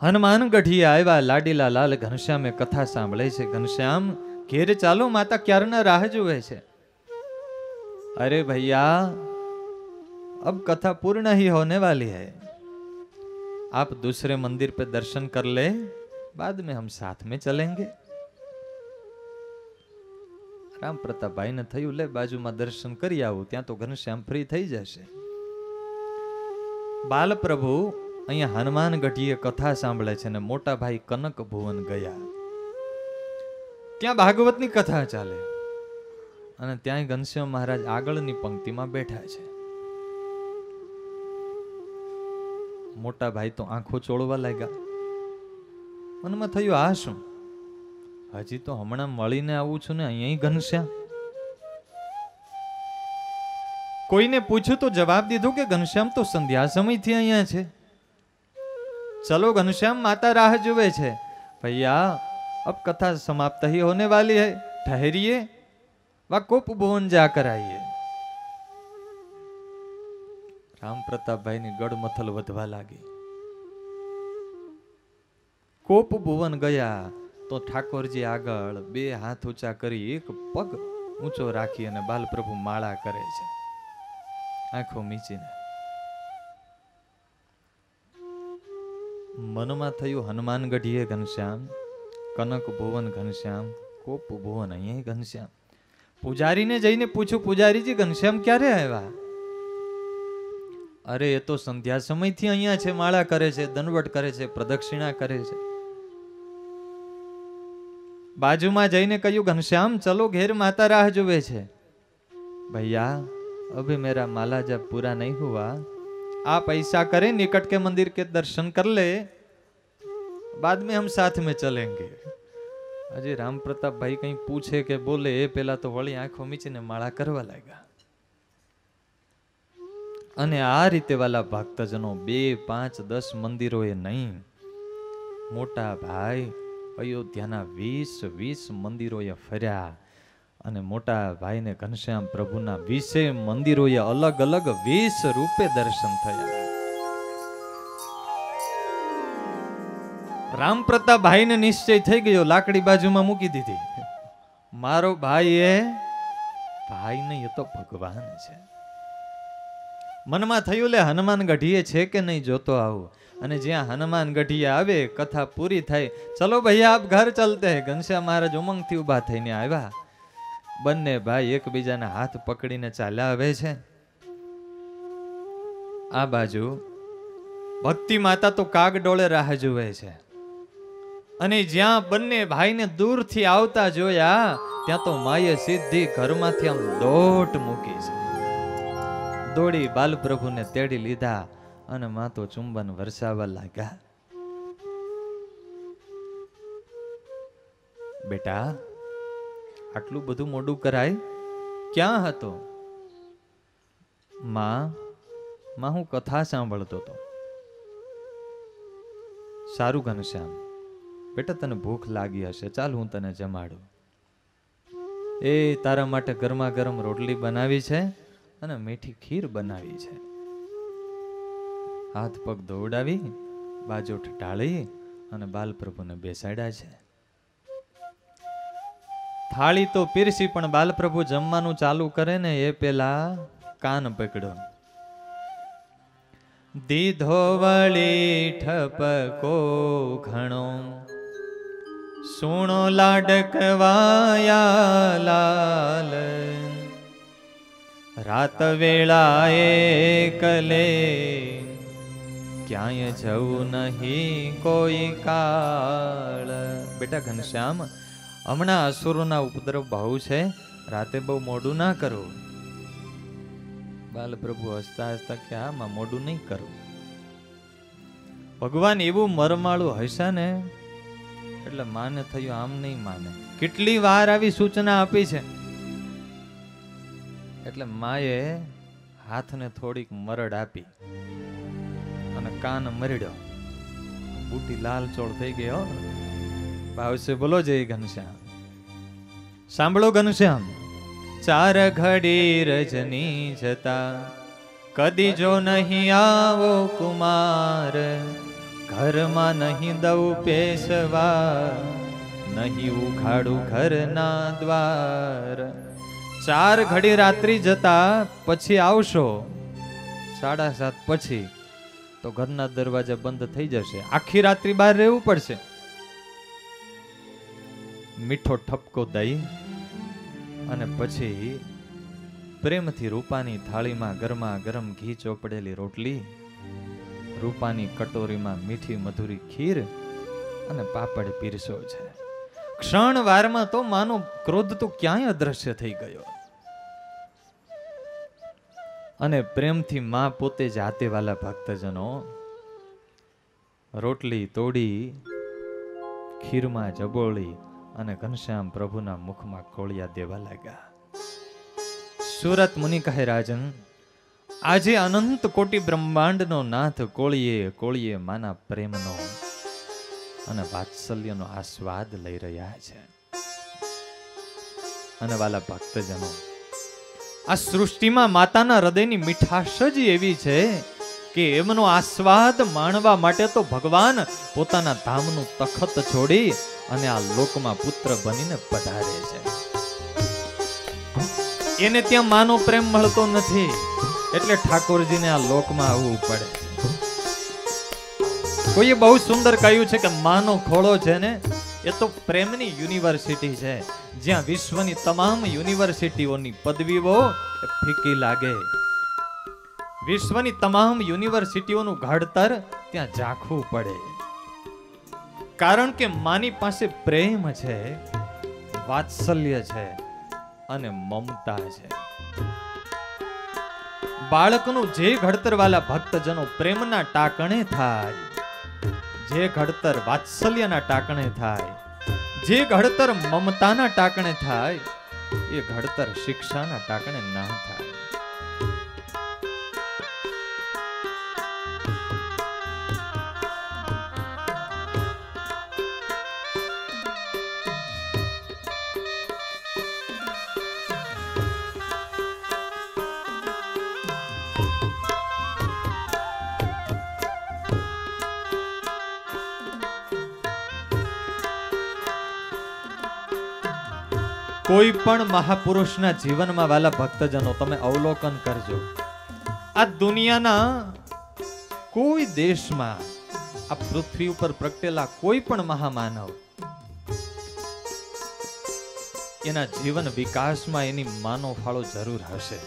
હનુમાન ગઢીએ આવ્યા. લાડીલા લાલ ઘનશ્યામે કથા સાંભળે છે. ઘનશ્યામ ઘેર ચાલો, માતા ક્યારના રાહ જુએ છે. અરે ભૈયા अब कथा पूर्ण ही होने वाली है, आप दूसरे मंदिर पे दर्शन कर ले, बाद में हम साथ में चलेंगे. રામ પ્રતાપભાઈ ને થયું લે બાજુમાં દર્શન કરી આવું, ત્યાં તો ઘનશ્યામ ફ્રી થઈ જશે. બાલપ્રભુ અહીંયા હનુમાન ગઢીએ કથા સાંભળે છે ને મોટા ભાઈ કનક ભુવન ગયા. ત્યાં ભાગવતની કથા ચાલે અને ત્યાં ઘનશ્યામ મહારાજ આગળની પંક્તિમાં બેઠા છે. મોટા ભાઈ તો આંખો ચોળવા લાગ્યા. મનમાં થયું આ શું, હજી તો હમણાં મળીને આવું છું ને અહીંયા ઘનશ્યામ. કોઈને પૂછ્યું તો જવાબ દીધો કે ઘનશ્યામ તો સંધ્યા સમયથી અહીંયા છે. ચલો ઘનશ્યામ માતા રાહ જુએ છે. ભૈયા अब कथा समाप्त ही होने वाली है, ठहरिए, वा कोप भुवन जाकर आइए. રામ પ્રતાપભાઈ ની ગડમથલ વધવા લાગી. કોપ ભુવન ગયા તો ઠાકોરજી આગળ બે હાથ ઊંચા કરી એક પગ ઊંચો રાખી અને બાલપ્રભુ માળા કરે છે આંખો મીચીને. મનમાં થયું હનુમાન ગઢીએ ઘનશ્યામ, કનક ભુવન ઘનશ્યામ, કોપ ભુવન અહીંયા ઘનશ્યામ. પૂજારીને જઈને પૂછ્યું, પૂજારીજી ઘનશ્યામ ક્યારે આવ્યા? અરે એ તો સંધ્યા સમયથી અહીંયા છે, માળા કરે છે, દંડવટ કરે છે, પ્રદક્ષિણા કરે છે. બાજુમાં જઈને કહ્યું ઘનશ્યામ ચલો ઘેર માતા રાહ जुए છે. भैया अभी मेरा माला जब पूरा नहीं हुआ, आप ऐसा करें निकट के मंदिर के दर्शन कर ले, बाद में हम साथ में चलेंगे. अजय राम प्रताप भाई कहीं पूछे के बोले ए पहला तो वળી આંખો મીચીને માળા કરવા લાગ્યા. અને આ રીતે વાલા ભક્તજનો 2, 5, 10 મંદિરોએ નહીં, મોટા ભાઈ અયોધ્યાના 20 મંદિરોએ ફર્યા અને મોટા ભાઈને ઘનશ્યામ પ્રભુના 20 મંદિરોએ અલગ અલગ 20 રૂપે દર્શન થયા. રામ પ્રતાપ ભાઈને નિશ્ચય થઈ ગયો, લાકડી બાજુમાં મૂકી દીધી. મારો ભાઈ નહીં, એ તો ભગવાન છે. મનમાં થયું લે હનુમાન ગઢીએ છે કે નહીં જોતો આવું. અને જ્યાં હનુમાન ગઢીએ આવે કથા પૂરી થાય, ચલો ભૈયા આપ ઘર ચલતે હૈ. ઘનશ્યામ મહારાજ ઉમંગથી ઉભા થઈને આવ્યા. બંને ભાઈ એકબીજાના હાથ પકડીને ચાલ્યા આવે છે. આ બાજુ ભક્તિ માતા તો કાગડોળે રાહ જુએ છે. અને જ્યાં બંને ભાઈને દૂરથી આવતા જોયા ત્યાં તો માએ સીધી ઘરમાંથી આમ દોટ મૂકી છે. દોડી બાલપ્રભુને તેડી લીધા અને માં તો ચુંબન વરસાવવા લાગ્યા. બેટા આટલું બધું મોડું કરાય, ક્યાં હતો? માં હું કથા સાંભળતો હતો. સારું ઘનશ્યામ, બેટા તને ભૂખ લાગી હશે, ચાલ હું તને જમાડું. એ તારા માટે ગરમા ગરમ રોટલી બનાવી છે અને મીઠી ખીર બનાવી છે. હાથ પગ દોડાવી બાજોઠ ઢાળી અને બાલપ્રભુને બેસાડ્યા છે. થાળી તો પીરસી પણ બાલપ્રભુ જમવાનું ચાલુ કરે ને એ પેલા કાન પકડો. દીધો વળી ઠપકો ઘણો, સુણો લાડકવાયા લાલ, રાત વેળાએ કલે ક્યાંય જવું નહીં કોઈ કાળ. બેટા ઘનશ્યામ હમણાં અસુરોના ઉપદ્રવ બહુ છે, રાતે બહુ મોડું ના કરવું. બાલ પ્રભુ હસતા હસતા કે આમાં મોડું નહીં કરવું. ભગવાન એવું મરમાળું હસ્યા ને એટલે માને થયું આમ નહીં માને. કેટલી વાર આવી સૂચના આપી છે. એટલે માએ હાથને થોડીક મરડ આપી અને કાન મરડ્યો. બુટી લાલ ચોળ થઈ ગયો. ભાવશે બોલો જય ઘનશ્યામ. સાંભળો ઘનશ્યામ. ચાર ઘડી રજની જતા કદી જો નહીં આવો કુમાર, ઘરમાં નહીં દઉં પેશવા, નહીં ઉઘાડું ઘરના દ્વાર. 4 ઘડી રાત્રિ જતા પછી આવશો, 7:30 પછી તો ઘરના દરવાજા બંધ થઈ જશે. આખી રાત્રિ બહાર રહેવું પડશે. મીઠો ઠપકો દઈ અને પછી પ્રેમથી રૂપાની થાળીમાં ગરમા ગરમ ઘી ચોપડેલી રોટલી, રૂપાની કટોરીમાં મીઠી મધુરી ખીર અને પાપડ પીરસો છે. ક્ષણ વારમાં તો માનો ક્રોધ તો ક્યાંય અદ્રશ્ય થઈ ગયો. અને પ્રેમથી માં પોતે જાતે વાલા ભક્તજનો રોટલી તોડી ખીરમાં જબોળી અને ઘનશ્યામ પ્રભુના મુખમાં કોળિયા દેવા લાગ્યા. સુરત મુનિ કહે રાજન, આજે અનંત કોટી બ્રહ્માંડનો નાથ કોળીએ કોળીએ માના પ્રેમનો અને વાત્સલ્યનો આસ્વાદ લઈ રહ્યા છે. અને વાલા ભક્તજનો, આ સૃષ્ટિમાં માતાના હૃદયની મીઠાશ જ એવી છે કે એમનો આસ્વાદ માણવા માટે તો ભગવાન પોતાના ધામનું તખત છોડી અને આ લોકમાં પુત્ર બનીને પધારે છે. એને ત્યાં માનો પ્રેમ મળતો નથી એટલે ઠાકોરજીને આ લોકમાં આવવું પડે. કોઈએ બહુ સુંદર કહ્યું છે કે માનો ખોળો છે ને એ તો પ્રેમની યુનિવર્સિટી છે, જ્યાં વિશ્વની તમામ યુનિવર્સિટીઓની પદવીઓ ફીકી લાગે. વિશ્વની તમામ યુનિવર્સિટીઓનું ઘડતર ત્યાં ઝાંખવું પડે. કારણ કે માની પાસે પ્રેમ છે, વાત્સલ્ય છે અને મમતા છે. બાળકનું જે ઘડતર વાલા ભક્તજનો પ્રેમના ટાકણે થાય, જે ઘડતર વાત્સલ્યના ટાકણે થાય, જે ઘડતર મમતાના ટાકણે થાય, એ ઘડતર શિક્ષાના ટાકણે ના થાય. કોઈ પણ મહાપુરુષના જીવનમાં વાલા ભક્તજનો તમે અવલોકન કરજો. આ દુનિયાના કોઈ દેશમાં, આ પૃથ્વી ઉપર પ્રગટેલા કોઈ પણ મહામાનવ એના જીવન વિકાસમાં એની માનો ફાળો જરૂર હશે.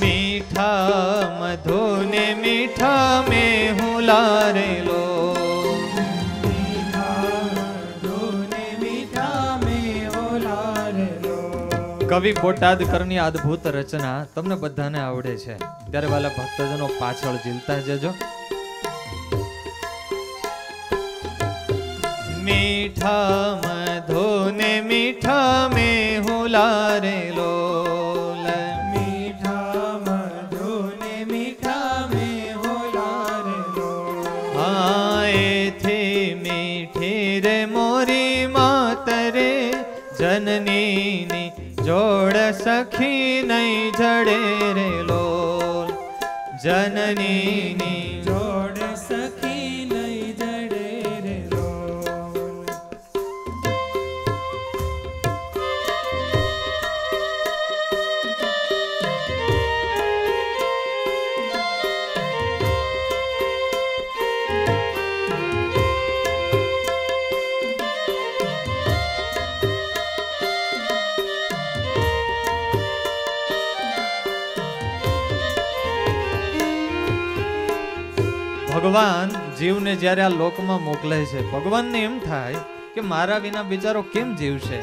મીઠા મધુને મીઠા મેં હું લારેલો, કવિ બોટાદકરની અદ્ભુત રચના તમને બધાને આવડે છે, ત્યારે વાલા ભક્તજનો પાછળ ઝીલતા જજો. મીઠા મધુને મીઠા મેં હું લારેલો, જનની જોડ સખી નહીં જડે રે લોલ, જનની જોડ સખી નહીં જડે રે લોલ. ભગવાન જીવને જ્યારે આ લોકમાં મોકલે છે, ભગવાનને એમ થાય કે મારા વિના બિચારો કેમ જીવશે,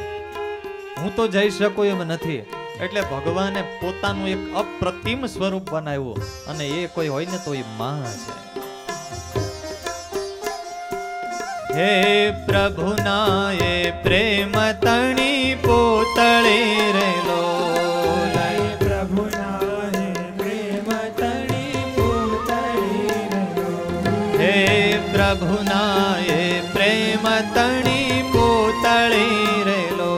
હું તો જઈ શકું એમ નથી. એટલે ભગવાને પોતાનું એક અપ્રતિમ સ્વરૂપ બનાવ્યું, અને એ કોઈ હોય ને તો એ માં છે. હે પ્રભુના એ પ્રેમ તણી પોતળે રેલો, પ્રભુના હે પ્રેમ તણી પોતળી રહ્યો. હે પ્રભુના એ પ્રેમ તણી પોતળી રેલો,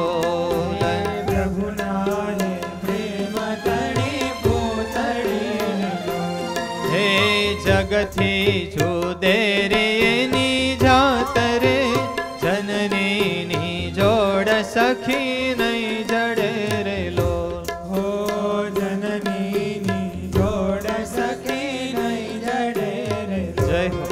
પ્રભુના હે પ્રેમ તણી પોતળી રહ્યો. હે જગથી જુદે રે એની જાત રે, જનનીની જોડ સખી નહીં જડે રેલો. હો જનનીની જોડ સખી નહીં જડે રે. જય હો.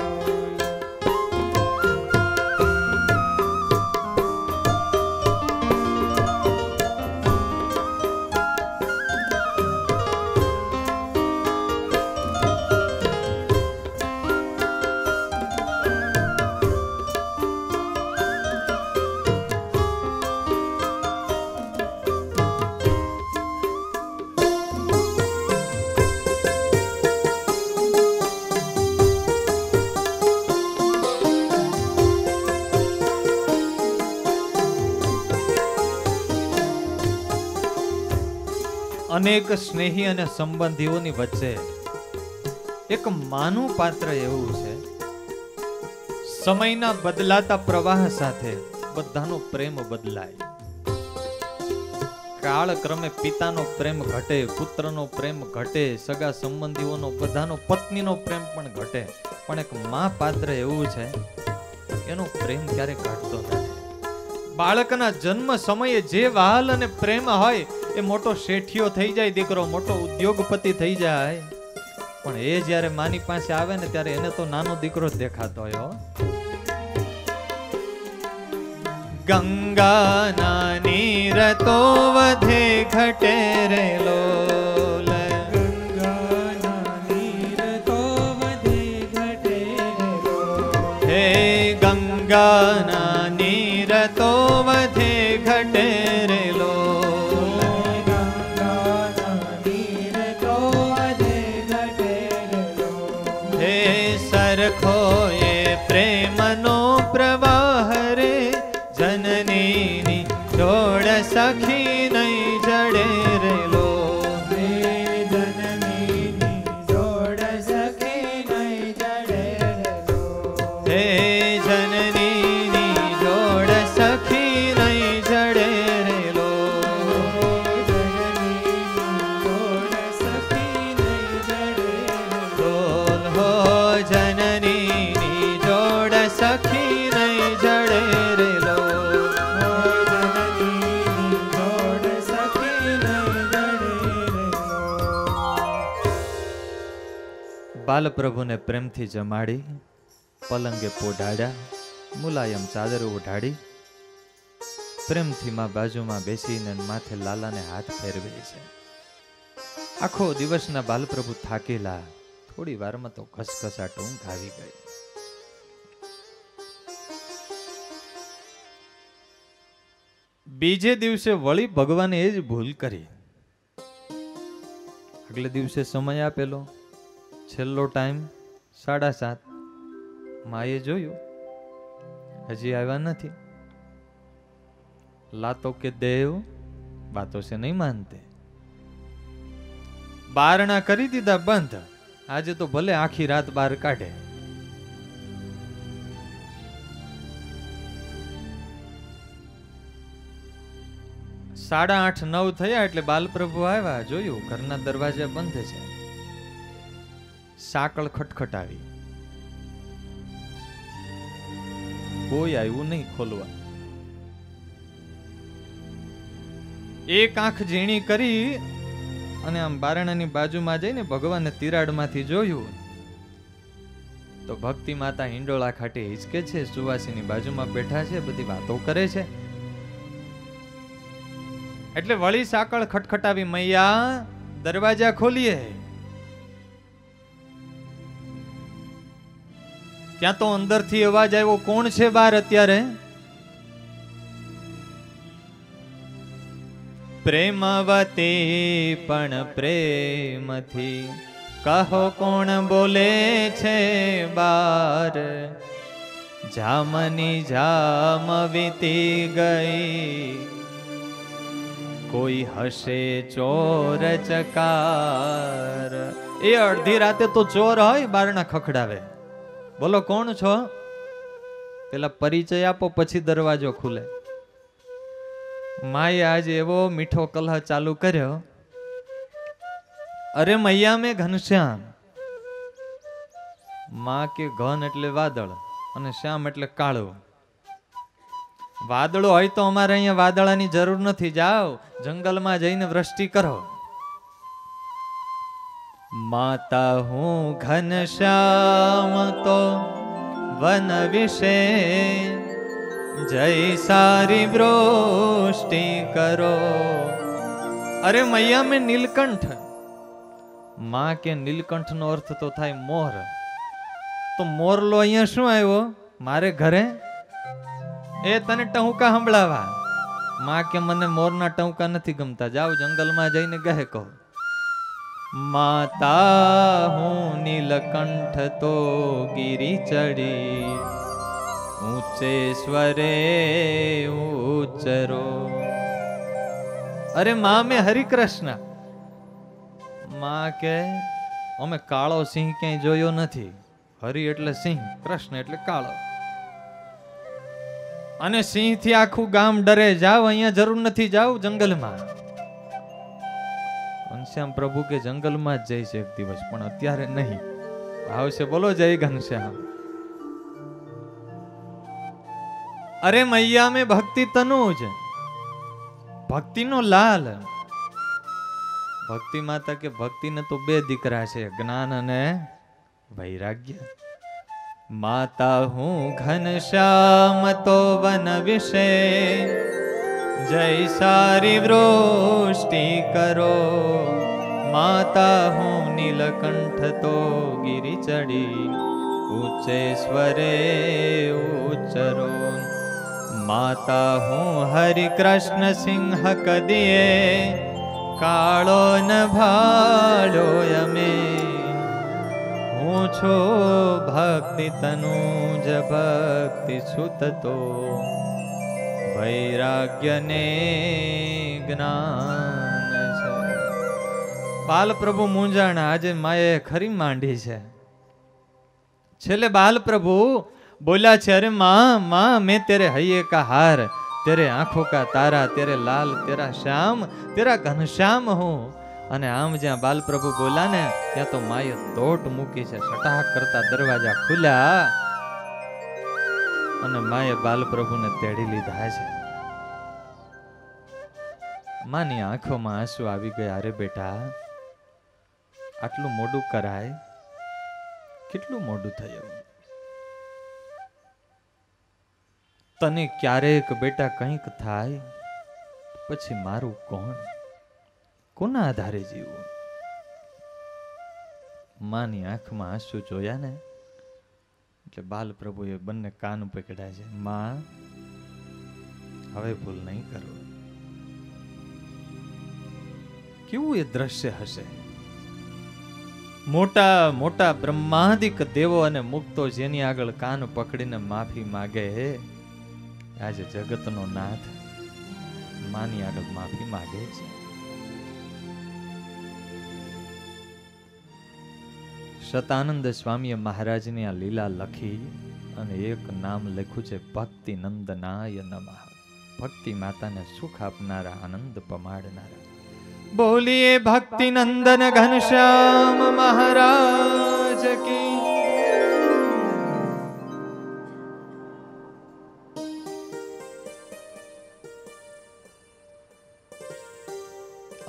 અનેક સ્નેહી અને સંબંધીઓની વચ્ચે એક માનું પાત્ર એવું છે, સમયના બદલાતા પ્રવાહ સાથે બધાનો પ્રેમ બદલાય. કાળક્રમે પિતાનો પ્રેમ ઘટે, પુત્રનો પ્રેમ ઘટે, સગા સંબંધીઓનો, બધાનો, પત્નીનો પ્રેમ પણ ઘટે, પણ એક માં પાત્ર એવું છે એનો પ્રેમ ક્યારેય ઘટતો નથી. બાળકના જન્મ સમયે જે વહાલ અને પ્રેમ હોય એ મોટો શેઠિયો થઈ જાય, દીકરો મોટો ઉદ્યોગપતિ થઈ જાય, પણ એ જ્યારે માની પાસે આવે ને ત્યારે એને તો નાનો દીકરો જ દેખાતો હોય. ગંગાના નીર તો વધે ઘટે રેલો, ગંગાના નીર તો વધે ઘટે રેલો. હે ગંગાના નીર તો વધે ઘટે રેલો, સરખો એ પ્રેમનો પ્રવાહ રે, જનનીની જોડ સખી નહીં જડે રેલો. જનનીની જોડ સખી નહીં જડે રેલો. હે જનનીની જોડ સખી નહીં જડે રેલો, જનનીની જોડ સખી નહીં જડે રેલો. બોલ હો જનનીની જોડ સખી નહીં જડે રેલો. જનનીની જોડ સખી નહીં જડે રેલો. બાલપ્રભુને પ્રેમથી જમાડી, પલંગે પોઢાડ્યા, મુલાયમ ચાદર ઓઢાડી, પ્રેમથી માં બાજુમાં બેસીને માથે લાલાને હાથ ફેરવે છે. આખો દિવસના બાલપ્રભુ થાકેલા, થોડી વારમાં તો ઘસઘસાટ ઊંઘ આવી ગઈ. બીજે દિવસે વળી ભગવાને એ જ ભૂલ કરી. આગલે દિવસે સમય આપેલો, છેલ્લો ટાઈમ 7:30. માએ જોયું હજી આવ્યા નથી. લાતો કે દેવ બાતો સે નહીં માનતે. બારણા કરી દીધા બંધ. આજે તો ભલે આખી રાત બહાર કાઢે. સાડા 8-9 થયા એટલે બાલપ્રભુ આવ્યા. જોયું ઘરના દરવાજા બંધ છે. સાંકળ ખટખટાવી, કોઈ આવ્યું નહીં ખોલવા. એક આંખ ઝીણી કરી અને આમ બારણાની બાજુમાં જઈને ભગવાને તિરાડમાંથી જોયું તો ભક્તિ માતા હિંડોળા ખાટે હિંચકે છે, સુવાસીની બાજુમાં બેઠા છે, બધી વાતો કરે છે. એટલે વળી સાંકળ ખટખટાવી, મૈયા દરવાજા ખોલીએ. ત્યાં તો અંદરથી અવાજ આવ્યો, કોણ છે બાર અત્યારે? પ્રેમવતી પણ પ્રેમથી કહો કોણ બોલે છે બાર, જામની જામ વીતી ગઈ, કોઈ હશે ચોર ચકાર. એ અડધી રાતે તો ચોર હોય બારણા ખખડાવે. બોલો કોણ છો? પેલા પરિચય આપો પછી દરવાજો ખુલે. માએ આજે એવો મીઠો કલહ ચાલુ કર્યો, અરે મૈયા મેં ઘનશ્યામ. માં કે ઘન એટલે વાદળ અને શ્યામ એટલે કાળો. વાદળો હોય તો અમારે અહીંયા વાદળાની જરૂર નથી, જાઓ જંગલમાં જઈને વૃષ્ટિ કરો. માતા હું ઘનશ્યામ તો વન વિશે, જય સારી વૃષ્ટિ કરો. અરે મૈયા મેં નીલકંઠ. માં કે નીલકંઠ નો અર્થ તો થાય મોર. તો મોરલો અહીંયા શું આવ્યો મારે ઘરે? એ તને ટહુકા સંભળાવા. માં કે મને મોરના ટહુકા નથી ગમતા, જાઓ જંગલમાં જઈને ગહે કહો. માતા હું નીલકંઠ તો ગીરી ચડી, ઊંચે સ્વરે ઉચ્ચરો. અરે માં મેં હરિકૃષ્ણ. માં કે અમે કાળો સિંહ ક્યાંય જોયો નથી. હરિ એટલે સિંહ, કૃષ્ણ એટલે કાળો. અને સિંહ થી આખું ગામ ડરે, જાવ અહીંયા જરૂર નથી, જાવ જંગલમાં. ઘનશ્યામ પ્રભુ કે જંગલમાં જ જઈશ એક દિવસ, પણ અત્યારે નહીં. આવશે બોલો જય ઘનશ્યામ. અરે મૈયા મેં ભક્તિ તનુજ, ભક્તિનો લાલ. ભક્તિ માતા કે ભક્તિને તો બે દીકરા છે, જ્ઞાન અને વૈરાગ્ય. માતા હું ઘનશ્યામ તો વન વિશે, જય સારી વૃષ્ટિ કરો. માતા હું નીલકંઠ તો ગીરી ચડી, ઊંચે સ્વરે ઉચ્ચરો. માતા હું હરિકૃષ્ણ સિંહ કદીએ, કાળો ન ભાળો અમે. હું છો ભક્તિ તનુજ ભક્તિ સુત તો, વૈરાગ્ય ને જ્ઞાન છે. બાલ પ્રભુ મૂંઝાણા. આજે માએ ખરી માંડી છે. છેલ્લે બાલ પ્રભુ બોલ્યા છે, અરે माँ माँ मैं तेरे हये का हार, तेरे आंखों का तारा, तेरे लाल तेरा श्याम, तेरा घनश्याम हूँ. અને આમ જ્યાં બાલ પ્રભુ બોલ્યા ને ત્યાં તો માએ દોટ મૂકી છે. સટાક કરતા દરવાજા ખુલ્યા અને માએ બાલ પ્રભુને તેડી લીધા છે. માની આંખોમાં આંસુ આવી ગયા. અરે બેટા, આટલું મોડું કરાય? કેટલું મોડું થયું? તને ક્યારેક બેટા કંઈક થાય પછી મારું કોણ? કોના આધારે જીવવું? માની આંખમાં આંસુ જોયા ને એટલે બાલ પ્રભુએ બંને કાન પકડ્યા છે. માં, હવે ભૂલ નહીં કરો. કેવું એ દ્રશ્ય હશે! મોટા મોટા બ્રહ્માદિક દેવો અને મુક્તો જેની આગળ કાન પકડીને માફી માગે, આજે જગતનો નાથ માની આગળ માફી માગે છે. શતાનંદ સ્વામીએ મહારાજની આ લીલા લખી અને એક નામ લખ્યું છે, ભક્તિ નંદનાય નમઃ. ભક્તિ માતાને સુખ આપનારા, આનંદ પમાડનારા. બોલીએ ભક્તિ નંદન ઘનશ્યામ મહારાજ કી.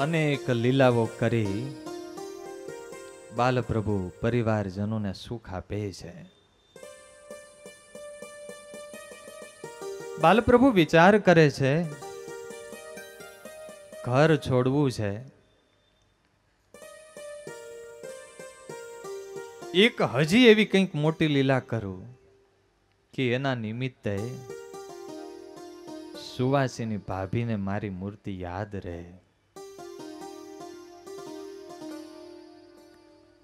અનેક લીલાઓ કરી બાલપ્રભુ પરિવારજનોને સુખ આપે છે. બાલપ્રભુ વિચાર કરે છે, ઘર છોડવું છે, એક હજી એવી કંઈક મોટી લીલા કરું કે એના નિમિત્તે સુવાસીની ભાભીને મારી મૂર્તિ યાદ રહે.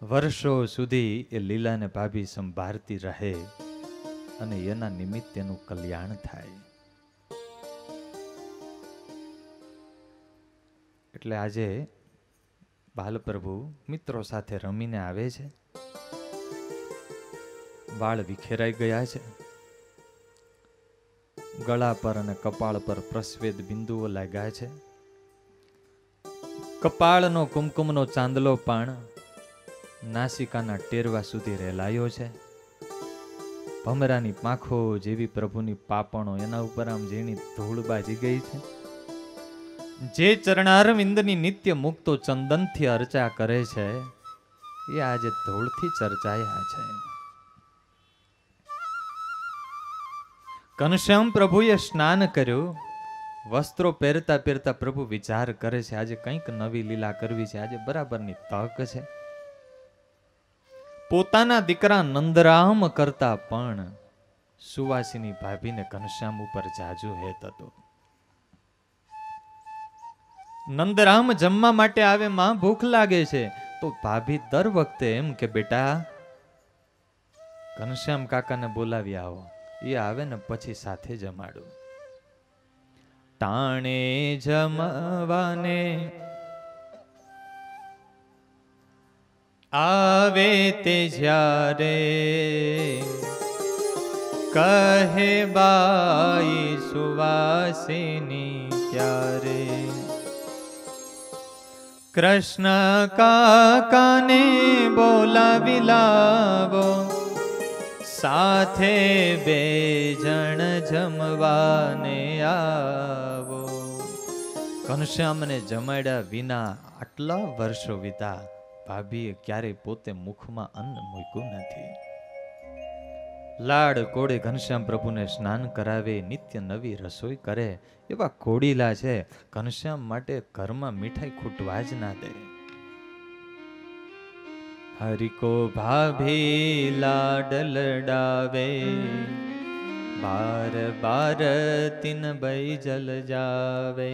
વર્ષો સુધી એ લીલાને ભાભી સંભાળતી રહે અને એના નિમિત્તે એનું કલ્યાણ થાય. એટલે આજે બાલપ્રભુ મિત્રો સાથે રમીને આવે છે. વાળ વિખેરાઈ ગયા છે. ગળા પર અને કપાળ પર પ્રસ્વેદ બિંદુઓ લાગ્યા છે. કપાળનો કુમકુમનો ચાંદલો પણ નાસિકાના ટેરવા સુધી રેલાયો છે. ભમરાની પાંખો જેવી પ્રભુની પાપણો એના ઉપર આમ ઝીણી ધૂળ બાજી ગઈ છે. જે ચરણારવિંદની નિત્ય મુક્તો ચંદનથી અર્ચા કરે છે એ આજે ધૂળથી ચર્ચાયા છે. ઘનશ્યામ પ્રભુએ સ્નાન કર્યું. વસ્ત્રો પહેરતા પહેરતા પ્રભુ વિચાર કરે છે આજે કંઈક નવી લીલા કરવી છે, આજે બરાબરની તક છે. પોતાના દીકરા નંદરામ કરતા પણ સુવાસીની ભાભીને ઘનશ્યામ ઉપર જાજુ હેત હતો. નંદરામ જમવા માટે આવે, માં ભૂખ લાગે છે, તો ભાભી દર વખતે એમ કે બેટા ઘનશ્યામ કાકાને બોલાવી આવો, એ આવે ને પછી સાથે જમાડું. ટાણે જમવાને આવે તે જ્યારે કહે બાઈ સુવાસીની ક્યારે. કૃષ્ણ કાકાને બોલાવી લાવો, સાથે બે જણ જમવાને આવો. ઘનશ્યામને જમાડ્યા વિના આટલા વર્ષો વીતા ભાભીએ ક્યારેય પોતે મુખમાં અન્ન મૂક્યું નથી. લાડ કોડે ઘનશ્યામ પ્રભુને સ્નાન કરાવે, નિત્ય નવી રસોઈ કરે, એવા કોડીલા છે. ઘનશ્યામ માટે ઘરમાં મીઠાઈ ખૂટવા જ ના દે. હરિકો ભાભી લાડ લડાવે, બાર બાર તીન બઈ જલ જાવે.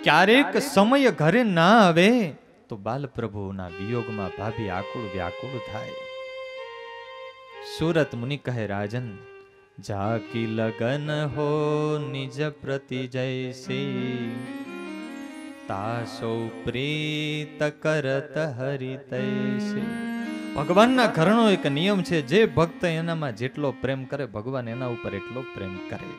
ક્યારેક સમય ઘરે ના આવે તો બાલપ્રભુના વિયોગમાં ભાભી આકુળ વ્યાકુળ થાય. સુરત મુનિ કહે રાજન, જાકી લગન હો નિજ પ્રતિ જૈસી, તાસો પ્રીત કરત હરિ તૈસી. ભગવાનના ઘરનો એક નિયમ છે, જે ભક્ત એનામાં જેટલો પ્રેમ કરે ભગવાન એના ઉપર એટલો પ્રેમ કરે.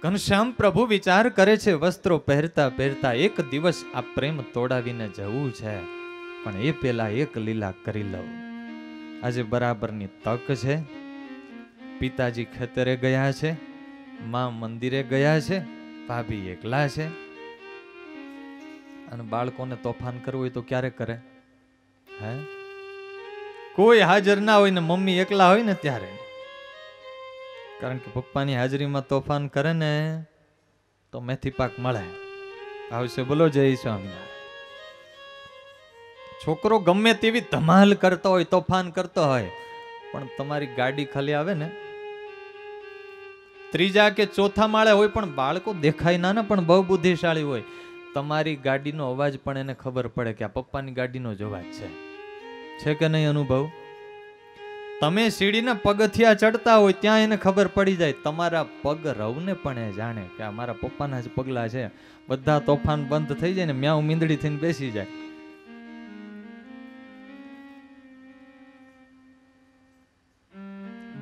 ઘનશ્યામ પ્રભુ વિચાર કરે છે, વસ્ત્રો પહેરતા પહેરતા એક દિવસ આ પ્રેમ તોડાવીને જવું છે, પણ એ પેલા એક લીલા કરી લઉં. આજે બરાબરની તક છે. પિતાજી ખેતરે ગયા છે, માં મંદિરે ગયા છે, ભાભી એકલા છે. અને બાળકોને તોફાન કરવું હોય તો ક્યારે કરે? હે, કોઈ હાજર ના હોય ને મમ્મી એકલા હોય ને ત્યારે. કારણ કે પપ્પાની હાજરીમાં તોફાન કરે ને તો મેથી પાક મળે. આવશે બોલો જય સ્વામિનારાયણ. છોકરો ગમે તેવી ધમાલ કરતો હોય, તોફાન કરતો હોય, પણ તમારી ગાડી ખાલી આવે ને, ત્રીજા કે ચોથા માળે હોય પણ બાળકો દેખાય ના, પણ બહુ બુદ્ધિશાળી હોય, તમારી ગાડીનો અવાજ પણ એને ખબર પડે કે આ પપ્પાની ગાડીનો જ અવાજ છે કે નહીં? અનુભવ. તમે સીડીના પગથિયા ચડતા હોય ત્યાં એને ખબર પડી જાય. તમારા પગ રવને પણ એ જાણે કે આ મારા પપ્પાના જ પગલા છે. બધા તોફાન બંધ થઈ જાય ને મ્યાઉ મીંદડી થઈને બેસી જાય.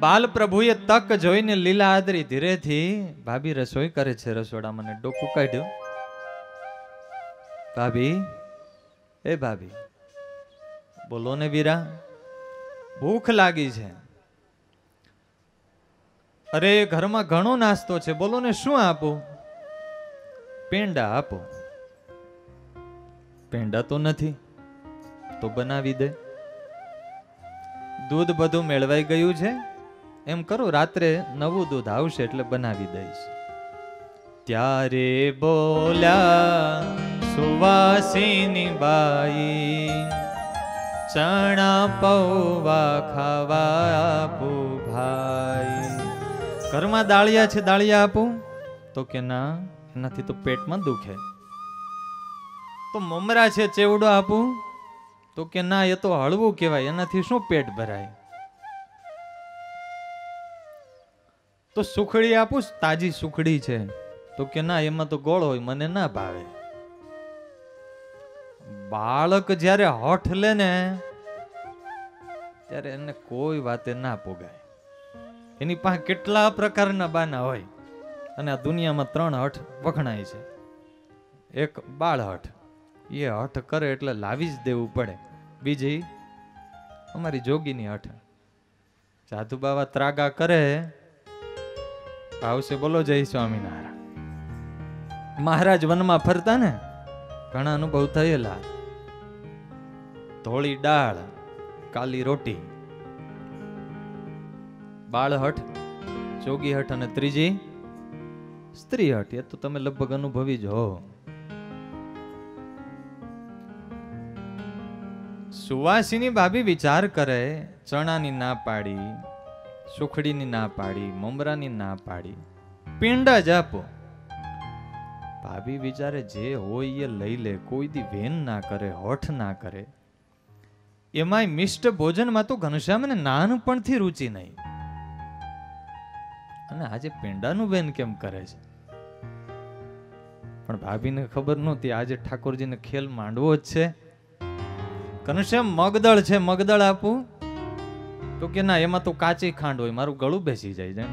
બાલ પ્રભુએ તક જોઈને લીલા આદરી ધીરેથી ભાભી રસોઈ કરે છે. રસોડામાં ને ડોકું કાઢ્યું. ભાભી, એ ભાભી બોલો ને વીરા, ભૂખ લાગી છે. અરે ઘરમાં ઘણો નાસ્તો છે, બોલો ને શું આપું? પેંડા આપો. પેંડા તો નથી, તો બનાવી દે. દૂધ બધું મેળવાઈ ગયું છે, એમ કરો રાત્રે નવું દૂધ આવશે એટલે બનાવી દઈશ. ત્યારે બોલ્યા સુવાસીની બાઈ, ચણા પૌવા ખાવા આપું ભાઈ. ઘરમાં દાળિયા છે, દાળિયા આપું? તો કે ના, એનાથી તો પેટમાં દુખે. તો મમરા છે, ચેવડો આપું? તો કે ના, એ તો હળવું કહેવાય, એનાથી શું પેટ ભરાય. તો સુખડી આપું? તાજી સુખડી છે. તો કે ના, એમાં તો ગોળ હોય, મને ના ભાવે. બાળક જ્યારે હોઠ લે ને ત્યારે એને કોઈ વાતે ના પોગાય. એની પાસે કેટલા પ્રકારના બાના હોય. અને આ દુનિયામાં 3 હઠ વખણાય છે. એક બાળ હઠ, એ હઠ કરે એટલે લાવી જ દેવું પડે. બીજી અમારી જોગીની હઠ, સાધુ બાવા ત્રાગા કરે આવશે. બોલો જય સ્વામિનારાયણ. મહારાજ વનમાં ફરતા ને, ઘણા અનુભવ થયેલા. ધોળી દાળ, કાલી રોટી, બાળ હઠ, જોગી હઠ અને ત્રીજી સ્ત્રી હઠ. એ તો તમે લગભગ અનુભવી જ હો. સુવાસીની ભાભી વિચાર કરે, ચણાની ના પાડી, સુખડીની ના પાડી, મમરાની ના પાડી, પીંડા જ આપો. ભાભી વિચારે જે હોય એ લઈ લે, કોઈ દી વેન ના કરે, હોઠ ના કરે. એમાંય મિષ્ટ ભોજનમાં તો ઘનશ્યામને નાનપણથી રુચિ નહીં. અને આજે પેંડાનું વેન કેમ કરે છે? પણ ભાભીને ખબર નહોતી આજે ઠાકોરજીને ખેલ માંડવો જ છે. ઘનશ્યામ મગદળ છે, મગદળ આપું? તો કે ના, એમાં તો કાચી ખાંડ હોય, મારું ગળું બેસી જાય.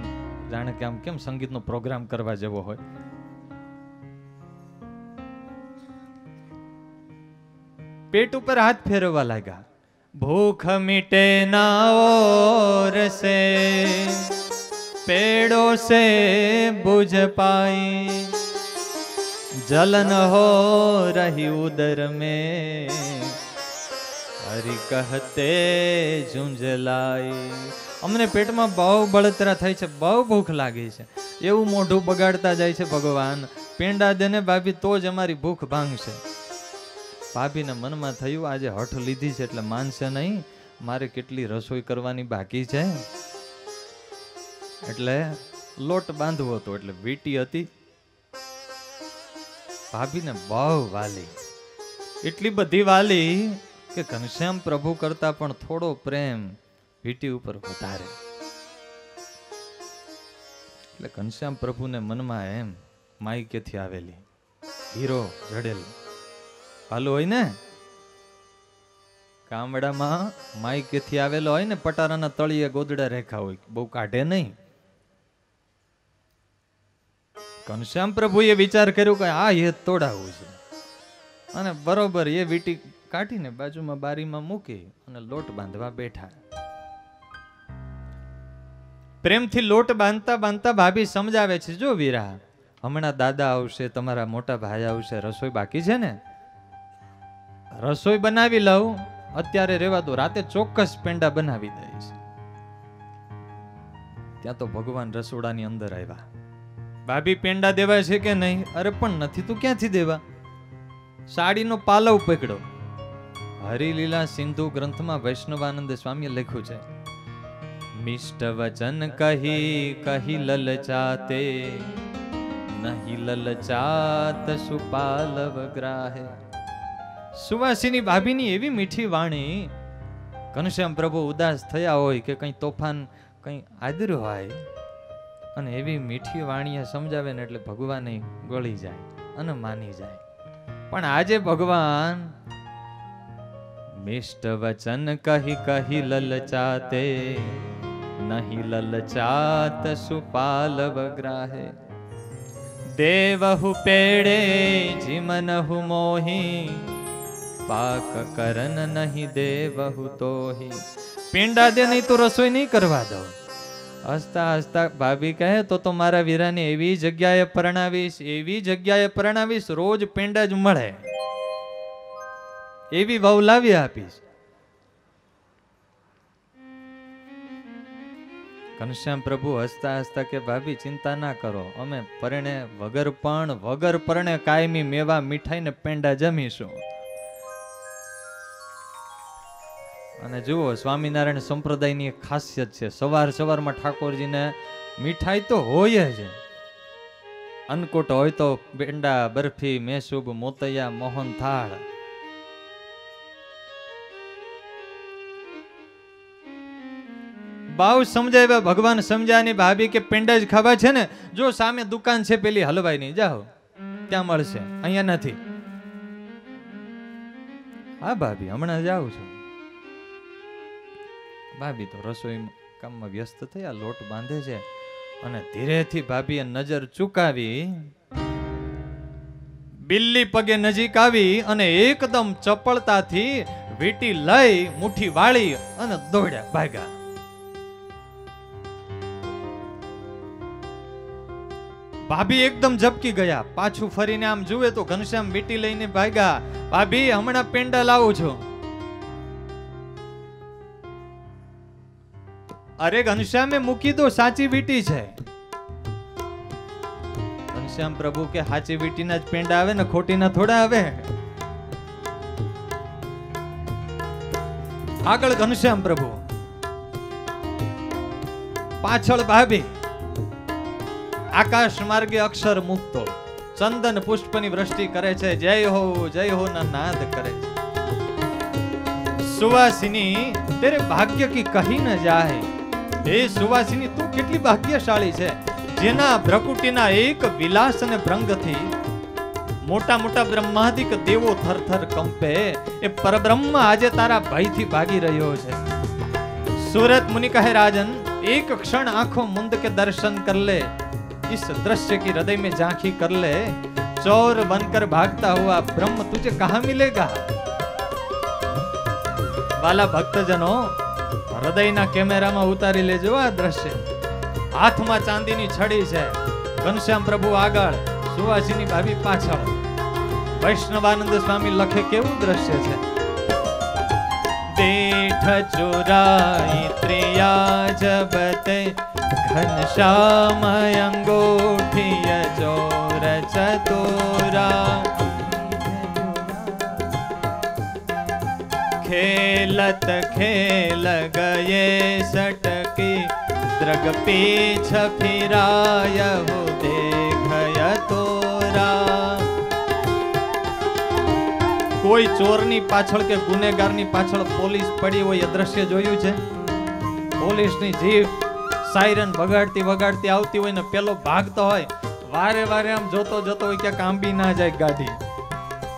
જાણે કે આમ કેમ સંગીતનો પ્રોગ્રામ કરવા જેવો હોય. પેટ ઉપર હાથ ફેરવવા લાગ્યા. ભૂખ મિટે ના ઓર સે, पेड़ों से बुझ पाई, जलन हो रही उदर में, हरि कहते झुंझलाई. અમને પેટમાં બહુ બળતરા થાય છે, બહુ ભૂખ લાગી છે. એવું મોઢું બગાડતા જાય છે ભગવાન, પેંડા દેને ભાભી તો જ અમારી ભૂખ ભાંગશે. ભાભીને મનમાં થયું આજે હઠ લીધી છે એટલે માનશે નહીં, મારે કેટલી રસોઈ કરવાની બાકી છે. એટલે લોટ બાંધવો હતો, એટલે વીટી હતી. ભાભીને બહુ વાલી, એટલી બધી વાલી કે ઘનશ્યામ પ્રભુ કરતા પણ થોડો પ્રેમ વીટી ઉપર વધારે. એટલે ઘનશ્યામ પ્રભુને મનમાં એમ, માઈ કેથી આવેલી, હીરો જડેલ ભાલું હોય ને, ગામડામાં માઈ કેથી આવેલો હોય ને, પટારાના તળિયે ગોદડા રેખા હોય, બહુ કાઢે નહીં. ઘનશ્યામ પ્રભુએ વિચાર કર્યો કે આ એ તોડાવું છે, અને બરોબર એ વીટી કાઢીને બાજુમાં બારીમાં મૂકી અને લોટ બાંધવા બેઠા. પ્રેમથી લોટ બાંધતા બાંધતા ભાભી સમજાવે છે, જો વીરા, હમણાં દાદા આવશે, તમારા મોટા ભાઈ આવશે, રસોઈ બાકી છે ને, રસોઈ બનાવી લઉં, અત્યારે રહેવા દો, રાતે ચોક્કસ પેંડા બનાવી દઈશ. ત્યાં તો ભગવાન રસોડાની અંદર આવ્યા. ભાભી પેંડા દેવા છે કે નહીં? અરે પણ નથી તો ક્યાંથી દેવા? સાડીનો પાલવ પકડો. હરિલીલા સિંધુ ગ્રંથમાં વૈષ્ણવાનંદ સ્વામીએ લખ્યું છે, મિષ્ટ વચન કહી કહી લલચાતે, નહીં લલચાત સુપાલવ ગ્રાહે. સુવાસીની ભાભીની એવી મીઠી વાણી, ઘનશ્યામ પ્રભુ ઉદાસ થયા હોય કે કઈ તોફાન કઈ આદર્યું હોય, અને એવી મીઠી વાણીએ સમજાવે ને એટલે ભગવાન ગળી જાય અને માની જાય. પણ આજે ભગવાન મિષ્ટ વચન કહી કહી લલચાતે, નહીં લલચાત સુપાલવ ગ્રાહે. દેવહુ પેડે જીમનહુ મોહી, પાક કરન નહીં દેવહુ તોહી. પેંડા દે નહીં તો રસોઈ નહીં કરવા દો. હસતા હસતા ભાભી કહે, તો મારા વીરાને એવી જગ્યાએ પરણાવીશ, એવી જગ્યાએ પરણાવીશ, રોજ પેંડા જ મળે એવી વહુ લાવી આપીશ. ઘનશ્યામ પ્રભુ હસતા હસતા કે, ભાભી ચિંતા ના કરો, અમે પરણે વગર પરણે કાયમી મેવા મીઠાઈ ને પેંડા જમીશું. જુઓ, સ્વામિનારાયણ સંપ્રદાયની એક ખાસિયત છે, સવાર સવારમાં ઠાકોરજીને મીઠાઈ તો હોય જ, અન્નકૂટ હોય તો પેંડા, બરફી, મેસૂબ, મોતૈયા, મોહન થાળ. બાવ સમજાવ્યા, ભગવાન સમજાની ભાભી કે પેંડા જ ખાવા છે ને, જો સામે દુકાન છે પેલી હલવાઈની, જાઓ ત્યાં મળશે, અહીંયા નથી. હા ભાભી, હમણાં જાઉં છું. ભાભી તો રસોઈ કામમાં વ્યસ્ત થયા, લોટ બાંધે છે, અને ધીરેથી ભાભીએ નજર ચૂકાવી, બિલ્લી પગે નજીક આવી અને એકદમ ચપળતાથી વીંટી લઈ મુઠ્ઠી વાળી અને દોડ્યા ભાગ્યા. ભાભી એકદમ ઝબકી ગયા, પાછું ફરીને આમ જુએ તો ઘનશ્યામ વીંટી લઈને ભાગ્યા. ભાભી, હમણાં પેંડા લાવું છું. અરે ઘનશ્યામે મૂકી દો, સાચી વીંટી છે. ઘનશ્યામ પ્રભુ કે સાચી વીંટીના જ પેંડા આવે ને, ખોટીના થોડા આવે. આગળ ઘનશ્યામ પ્રભુ, પાછળ ભાભી. આકાશ માર્ગે અક્ષર મુક્તો ચંદન પુષ્પની વૃષ્ટિ કરે છે, જય હો ના નાદ કરે છે. સુવાસિની તેરે ભાગ્ય કી કહી ન જાય. એ સુવાસિની, તું કેટલી ભાગ્યશાળી છે, જેના ભ્રકુટીના એક વિલાસ અને ભ્રંગથી મોટા મોટા બ્રહ્માદિક દેવો થરથર કંપે. એ પરબ્રહ્મ આજે તારા ભયથી ભાગી રહ્યો છે. सूरत मुनि कहे राजन, एक क्षण आंखों मुंद के दर्शन कर ले, इस दृश्य की हृदय में झांकी कर ले, चोर बनकर भागता हुआ ब्रह्म तुझे कहां मिलेगा. वाला भक्तजनों, हृदयना कैमेराમાં ઉતારી લેજો આ દ્રશ્ય. હાથમાં ચાંદીની છડી છે, ઘનશ્યામ પ્રભુ આગળ, સુવાસિની ભાભી પાછળ. વૈષ્ણવાનંદ સ્વામી લખે કેવું દ્રશ્ય છે. देठ चुराई त्रिया जबते घनश्याम अंगूठिय चोर चतुरा. खेलत खेल गए सटकी द्रग पीछ फिराय हो देखय तोरा. કોઈ ચોરની પાછળ કે ગુનેગારની પાછળ પોલીસ પડી હોય એ દ્રશ્ય જોયું છે? પોલીસની જીપ સાયરન વગાડતી વગાડતી આવતી હોય ને પેલો ભાગતો હોય, વારે વારે આમ જોતો જોતો હોય ક્યાંક આંબી ના જાય ગાડી.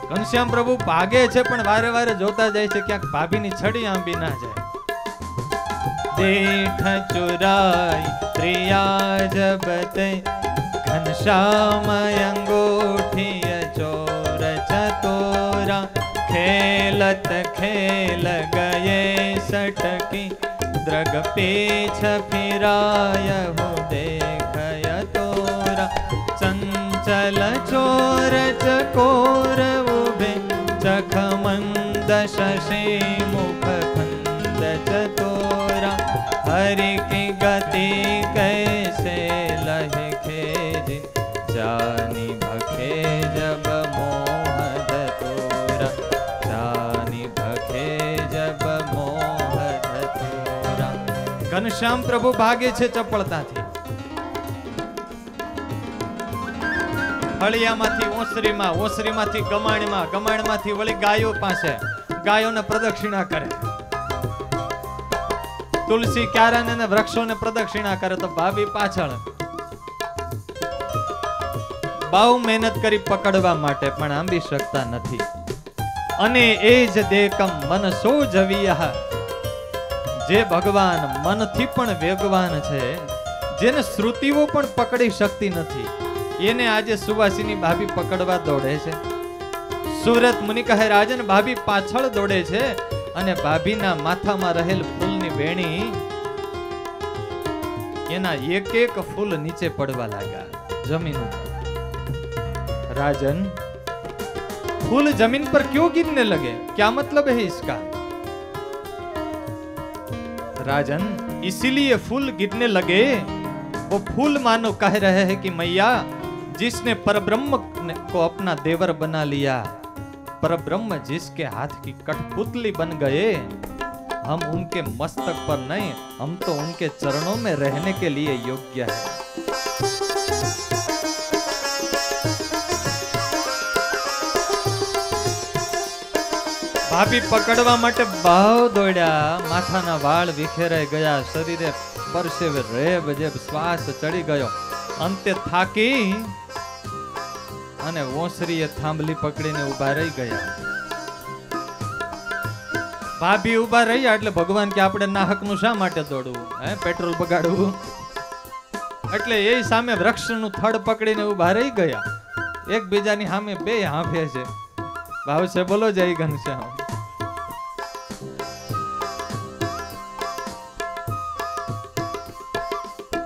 ઘનશ્યામ પ્રભુ ભાગે છે પણ વારે વારે જોતા જાય છે ક્યાંક ભાભીની છડી આંબી ના જાય. દેઠ ચુરાઈ ત્રિયા જબતે ઘનશ્યામ અંગૂઠિય ચોર ચતોરા. खेलत खेल गए सटकी द्रग पीछ फिराय हो देखय तोरा. चंचल चोर चकोर उभे चखमंद शशि मुख खंद चतोरा. हरि की गति कैसे लहे खेज जानी भखे जब मोह धतूरा. जानी भखे जब मोह धतूरा. घनश्याम प्रभु भागे છે ચપળતાથી. ફળિયામાંથી ઓસરીમાં, ઓસરીમાંથી ગમાણમાં, ગમાણમાંથી વળી ગાયો પાસે, ગાયોને પ્રદક્ષિણા કરે. તુલસી ક્યારાને ને વૃક્ષોને પ્રદક્ષિણા કરે તો ભાભી પાછળ. બહુ મહેનત કરી પકડવા માટે પણ આંબી શકતા નથી. અને એ જ દેકમ મન સો જવિયા, જે ભગવાન મનથી પણ વેગવાન છે, જેને શ્રુતિઓ પણ પકડી શકતી નથી, એને આજે સુવાસિની ભાભી પકડવા દોડે છે. સુરત મુનિ કહે રાજન, ભાભી પાછળ દોડે છે અને ભાભીના માથામાં રહેલ ફૂલની વેણી, એના એક એક ફૂલ નીચે પડવા લાગ્યા જમીન ઉપર. राजन, फूल जमीन पर क्यों गिरने लगे, क्या मतलब है इसका? राजन, इसीलिए फूल गिरने लगे, वो फूल मानो कह रहे हैं कि मैया, जिसने परब्रह्म को अपना देवर बना लिया, परब्रह्म जिसके हाथ की कठपुतली बन गए, हम उनके मस्तक पर नहीं, हम तो उनके चरणों में रहने के लिए योग्य है। ભાભી પકડવા માટે બહુ દોડ્યા, માથાના વાળ વિખેરાઈ ગયા, શરીરે પરસેવે રેબ જેબ શ્વાસ ચડી ગયો, અંતે થાકી અને ઓસરીએ થાંભલી પકડીને ઊભા રહી ગયા. ભાભી ઊભા રહ્યા એટલે ભગવાન કે આપણે નાહકનું શા માટે દોડવું, હે પેટ્રોલ બગાડવું? એટલે એ સામે વૃક્ષનું થડ પકડીને ઊભા રહી ગયા, એકબીજાની સામે બે હાંફે છે. ભાવ છે બોલો જય ઘનશ્યામ.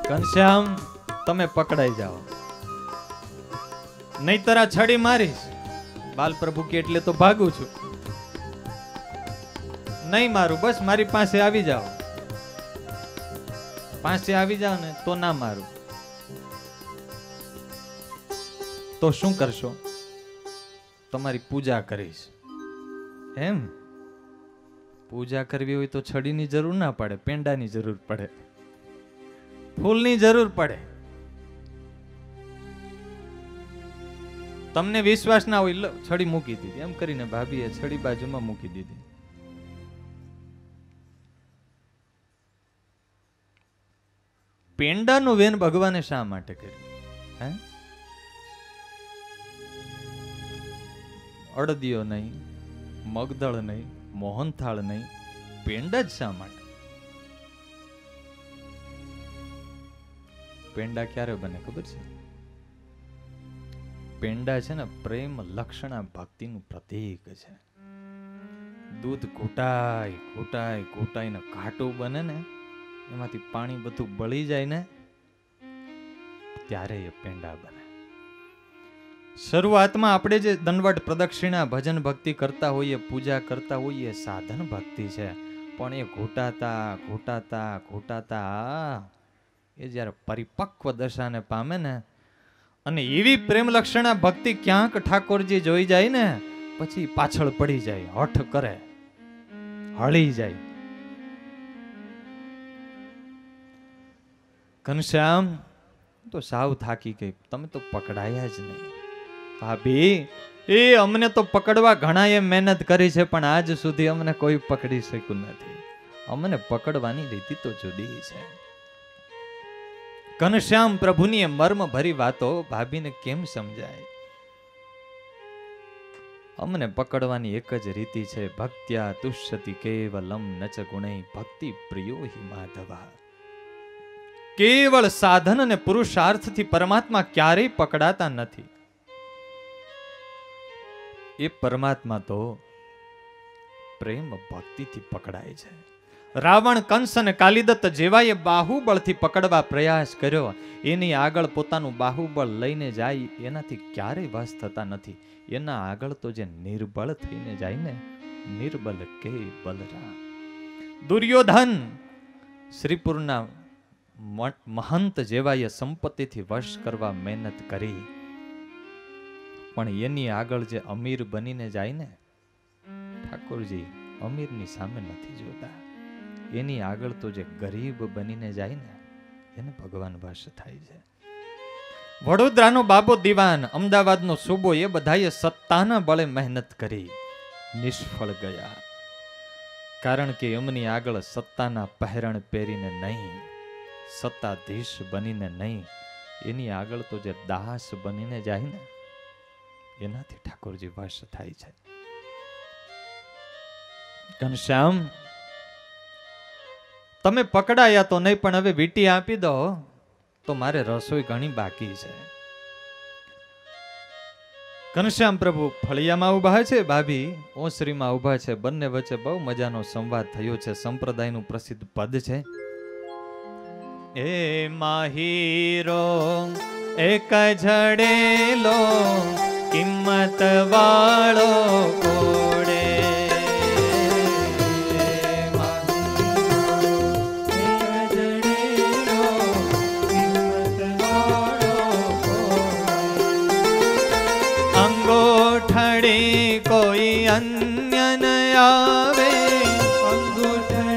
ઘનશ્યામ તમે પકડાઈ જાઓ, નહીતર આ છડી મારીશ. બાલ પ્રભુ કે એટલે તો ભાગું છું, નહીં મારું, બસ મારી પાસે આવી જાઓ. પાસે આવી જાઓ ને તો ના મારું. તો શું કરશો? તમારી પૂજા કરીશ. એમ પૂજા કરવી હોય તો છડીની જરૂર ના પડે, પેંડાની જરૂર પડે, ફૂલની જરૂર પડે. તમને વિશ્વાસ ના હોય, છડી મૂકી દીધી. એમ કરીને ભાભીએ છડી બાજુમાં મૂકી દીધી. પેંડાનું વેન ભગવાને શા માટે કર્યું? હે અડદિયો નહીં, મગદળ નહીં, મોહનથાળ નહીં, પેંડા જ શા માટે? પેંડા ક્યારે બને ખબર છે? પેંડા છે ને પ્રેમ લક્ષણા ભક્તિનું પ્રતીક છે. દૂધ ઘૂંટાય ઘૂંટાય ઘૂંટાઈને ઘાટું બને ને, એમાંથી પાણી બધું બળી જાય ને, ત્યારે એ પેંડા બને. શરૂઆતમાં આપણે જે દંડવટ પ્રદક્ષિણા ભજન ભક્તિ કરતા હોઈએ, પૂજા કરતા હોઈએ, સાધન ભક્તિ છે. પણ એ ઘૂંટાતા ઘૂંટાતા ઘૂંટાતા એ જ્યારે પરિપક્વ દશાને પામે ને, અને એવી પ્રેમ લક્ષણા ભક્તિ ક્યાંક ઠાકોરજી જોઈ જાય ને, પછી પાછળ પડી જાય, હઠ કરે, હળી જાય. ઘનશ્યામ તો સાવ થાકી ગઈ, તમે તો પકડાયા જ નહીં. ભાભી એ અમને તો પકડવા ઘણા એ મહેનત કરી છે, પણ આજ સુધી અમને કોઈ પકડી શક્યું નથી. અમને પકડવાની રીતિ તો જુદી છે. ઘનશ્યામ પ્રભુની એ મર્મ ભરી વાતો ભાભીને કેમ સમજાય? અમને પકડવાની એક જ રીતિ છે, ભક્ત્યા તુષ્યતિ કેવલમ નચ ગુણૈ ભક્તિ પ્રિયો હિ માધવા. કેવળ સાધન અને પુરુષાર્થથી પરમાત્મા ક્યારેય પકડાતા નથી. એ પરમાત્મા તો પ્રેમ ભક્તિથી પકડાય છે. રાવણ, કંસ અને કાલિદત્ત જેવાએ બાહુબળથી પકડવા પ્રયાસ કર્યો, એની આગળ પોતાનું બાહુબળ લઈને જાય એનાથી ક્યારેય વશ થતા નથી. એના આગળ તો જે નિર્બળ થઈને જાય ને, નિર્બલ કે બલરામ. દુર્યોધન શ્રીપુરના મહંત જેવાએ સંપત્તિથી વશ કરવા મહેનત કરી, પણ એની આગળ જે અમીર બનીને જાય ને, ઠાકોરજી અમીરની સામે નથી જોતા. એની આગળ તો જે ગરીબ બનીને જાય ને, એને ભગવાન વશ થાય છે. વડોદરાનો બાબો દિવાન, અમદાવાદનો સુબો, એ બધાએ સત્તાના બળે મહેનત કરી, નિષ્ફળ ગયા. કારણ કે એમની આગળ સત્તાના પહેરણ પહેરીને નહીં, સત્તાધીશ બનીને નહીં, એની આગળ તો જે દાસ બનીને જાય ને, એનાથી ઠાકોરજી વશ થાય છે. ઘનશ્યામ તમે પકડાયા તો નહીં, પણ હવે વીટી આપી દો તો મારે રસોઈ ઘણી બાકી છે. ઘનશ્યામ પ્રભુ ફળિયામાં ઉભા છે, ભાભી ઓસરીમાં ઉભા છે. બંને વચ્ચે બહુ મજાનો સંવાદ થયો છે. સંપ્રદાયનું પ્રસિદ્ધ પદ છે, એ માહીરો એક ઝડેલો કિંમત વાળો કોડે. અંગોઠડી કોઈ અન્ય ન આવે, અંગોઠડી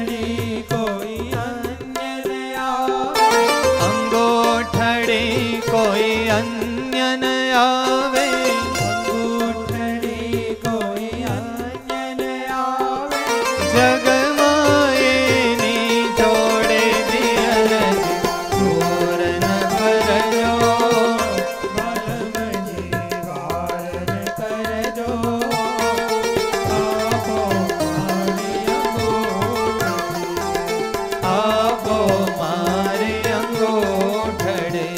અન્ય ન આવે, અંગૂઠડી કોઈ અન્ય ન આવે, જગમાં એની જોડે દિયર ચોર ન કરજો, વાલમજી વાર ન કરજો, આપો મારી અંગૂઠડી, આપો મારી અંગૂઠડી.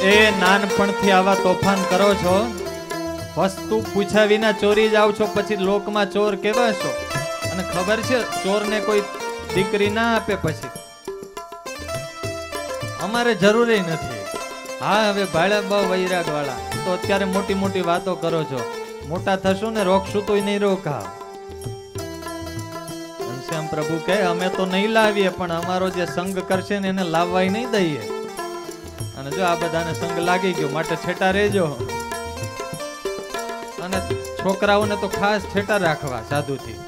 એ નાનપણથી આવા તોફાન કરો છો, વસ્તુ પૂછ્યા વિના ચોરી જાવ છો, પછી લોકમાં ચોર કેવા છો? અને ખબર છે ચોરને કોઈ દીકરી ના આપે પછી. અમારે જરૂરી નથી. હા હવે ભાડા બહુ વૈરાગ વાળા તો અત્યારે મોટી મોટી વાતો કરો છો, મોટા થશો ને રોકશું તોય નહીં રોકાવ. ઘનશ્યામ પ્રભુ કહે અમે તો નહીં લાવીએ, પણ અમારો જે સંગ કરશે ને એને લાવવાય નહીં દઈએ. અને જો આ બધાને સંગ લાગી ગયો માટે છેટા રહેજો, અને છોકરાઓને તો ખાસ છેટા રાખવા સાધુથી.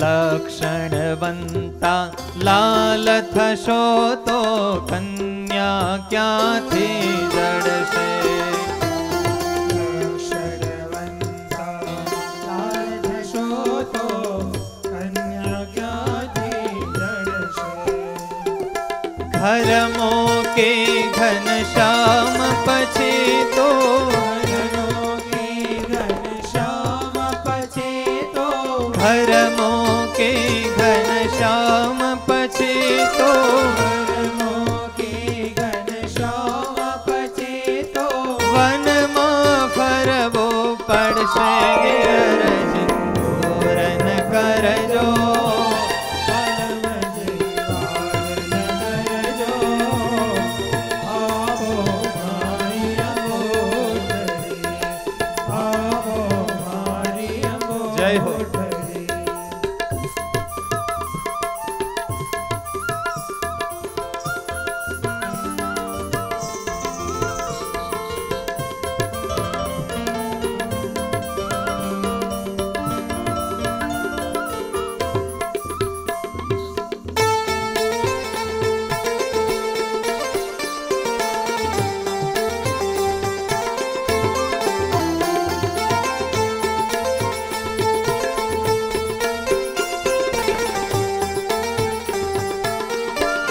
લક્ષણવંતા લાલ થશો તો કન્યા ક્યાંથી જડશે, અક્ષરવંતા લાલ થશો તો કન્યા ક્યાંથી જડશે, ઘરમો કે ઘનશ્યામ પછી તો, ઘરનો કે ઘનશ્યામ પછી તો, ઘરમો કે ઘનશ્યામ પછી તો, ઘરનો કે ઘનશ્યામ પછી તો, વનમાં ફરવો પડશે અરજ પૂરન કરજો, વાલમજી વાર ન કરજો, આપો મારી અંગૂઠડી, આપો મારી જય હો. અંગૂઠડી.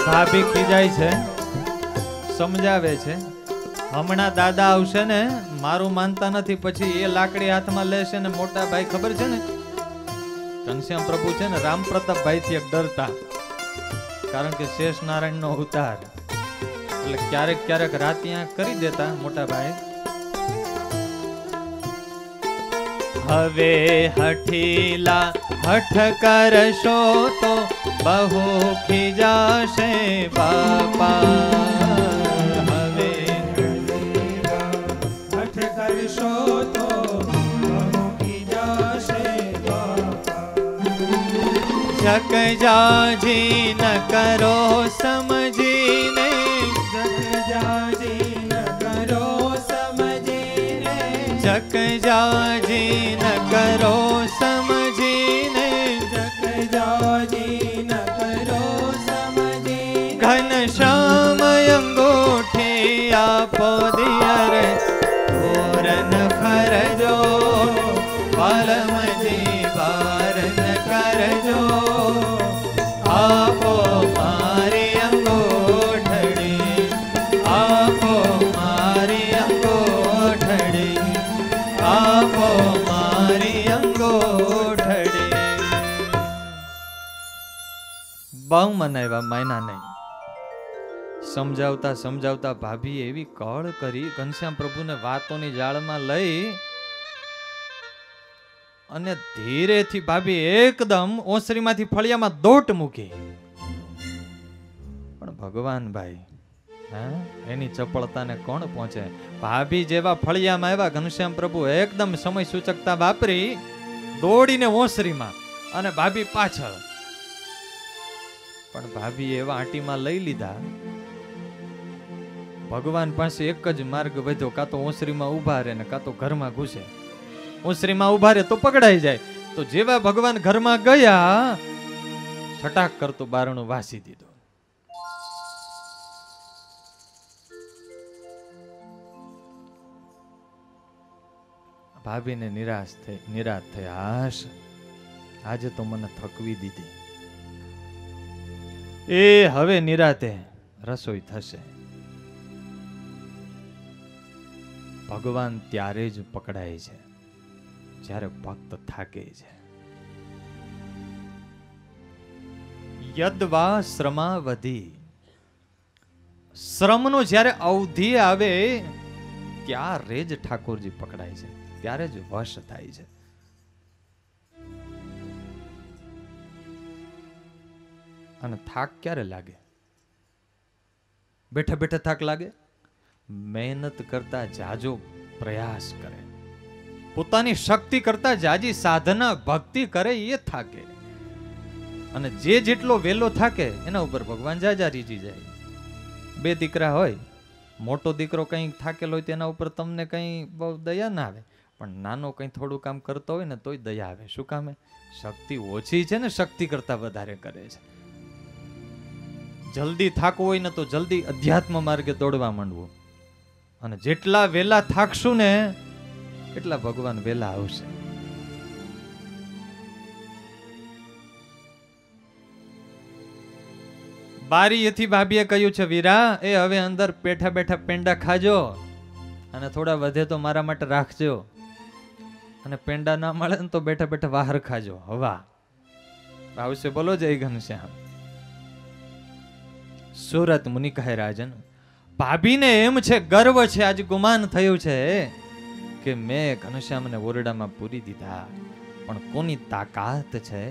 ભાભી ખીજાય છે, સમજાવે છે, હમણાં દાદા આવશે ને મારું માનતા નથી, પછી એ લાકડી હાથમાં લેશે ને મોટા ભાઈ ખબર છે ને ઘનશ્યામ પ્રભુ છે ને રામ પ્રતાપભાઈ થી એક ડરતા, કારણ કે શેષ નારાયણ નો અવતાર, એટલે ક્યારેક ક્યારેક રાતિયા કરી દેતા મોટા ભાઈ. હવે હઠીલા હઠ કરશો તો બહુ ખીજાશે બાપા, હવે હઠ કરશો તો બહુ ખીજાશે બાપા, જગ જાજી ન કરો સમજીને, જગજાજી ન કરો સમજીને, જગજાજી ન કરો સમજીને, જગજાજી ન કરો સમજીને, ઘનશ્યામ અંગૂઠી આપો દિયર તોરન ફરજો, વાલમજી વાર ન કરજો, આપો મારી અંગૂઠડી, આપો મારી અંગૂઠડી, આપો મારી અંગૂઠડી. બહુ મનાવ્યા માયના નહીં. સમજાવતા સમજાવતા ભાભીએ એવી કળ કરી, ઘનશ્યામ પ્રભુને વાતોની જાળમાં લઈ અને ધીરેથી ભાભી એકદમ ઓસરીમાંથી ફળિયામાં દોટ મૂકી. પણ ભગવાન ભાઈ હા એની ચપળતાને કોણ પહોંચે? ભાભી જેવા ફળિયામાં આવ્યા, ઘનશ્યામ પ્રભુ એકદમ સમય સૂચકતા વાપરી દોડીને ઓસરીમાં, અને ભાભી પાછળ. પણ ભાભી એવા આંટીમાં લઈ લીધા ભગવાન પાસે એક જ માર્ગ વધ્યો, કાં તો ઓસરીમાં ઊભા રહે ને કાં તો ઘરમાં ઘૂસે. ઓસરીમાં ઊભા રહે તો પકડાઈ જાય. તો જેવા ભગવાન ઘરમાં ગયા, છટાક કરતો બારણું વાસી દીધું. ભાભીને નિરાશ થઈ, હાશ આજે તો મને થકવી દીધી. એ હવે નિરાતે રસોઈ થશે. ભગવાન ત્યારે જ પકડાય છે જ્યારે ભક્ત થાકે છે. યદ્વા શ્રમાવધિ, શ્રમનો જ્યારે અવધિ આવે ત્યારે જ ઠાકોરજી પકડાય છે, ત્યારે જ વશ થાય છે. અને થાક ક્યારે લાગે? બેઠા બેઠા થાક લાગે? મહેનત કરતા જાજો પ્રયાસ કરે, પોતાની શક્તિ કરતા જાજી સાધના ભક્તિ કરે એ થાકે. અને જે જેટલો વેલો થાકે એના ઉપર ભગવાન જાજા રીજી જાય. બે દીકરા હોય, મોટો દીકરો કંઈ થાકેલો હોય તેના ઉપર તમને કંઈ બહુ દયા ના આવે, પણ નાનો કંઈ થોડું કામ કરતો હોય ને તોય દયા આવે. શું કામે? શક્તિ ઓછી છે ને શક્તિ કરતા વધારે કરે છે. જલ્દી થાકવું હોય ને તો જલ્દી અધ્યાત્મ માર્ગે દોડવા માંડવું, અને જેટલા વેલા થાકશું ને એટલા ભગવાન વેલા આવશે. બારીએથી ભાભીએ કહ્યું છે, વીરા એ હવે અંદર બેઠા બેઠા પેંડા ખાજો, અને થોડા વધે તો મારા માટે રાખજો, અને પેંડા ના મળે ને તો બેઠા બેઠા બહાર ખાજો. હવા આવશે. બોલો જય ઘનશ્યામ. સુરત મુનિ કહે, રાજન ભાભીને એમ છે, ગર્વ છે, આજ ગુમાન થયું છે કે મેં ઘનશ્યામને ઓરડામાં પૂરી દીધા, પણ કોની તાકાત છે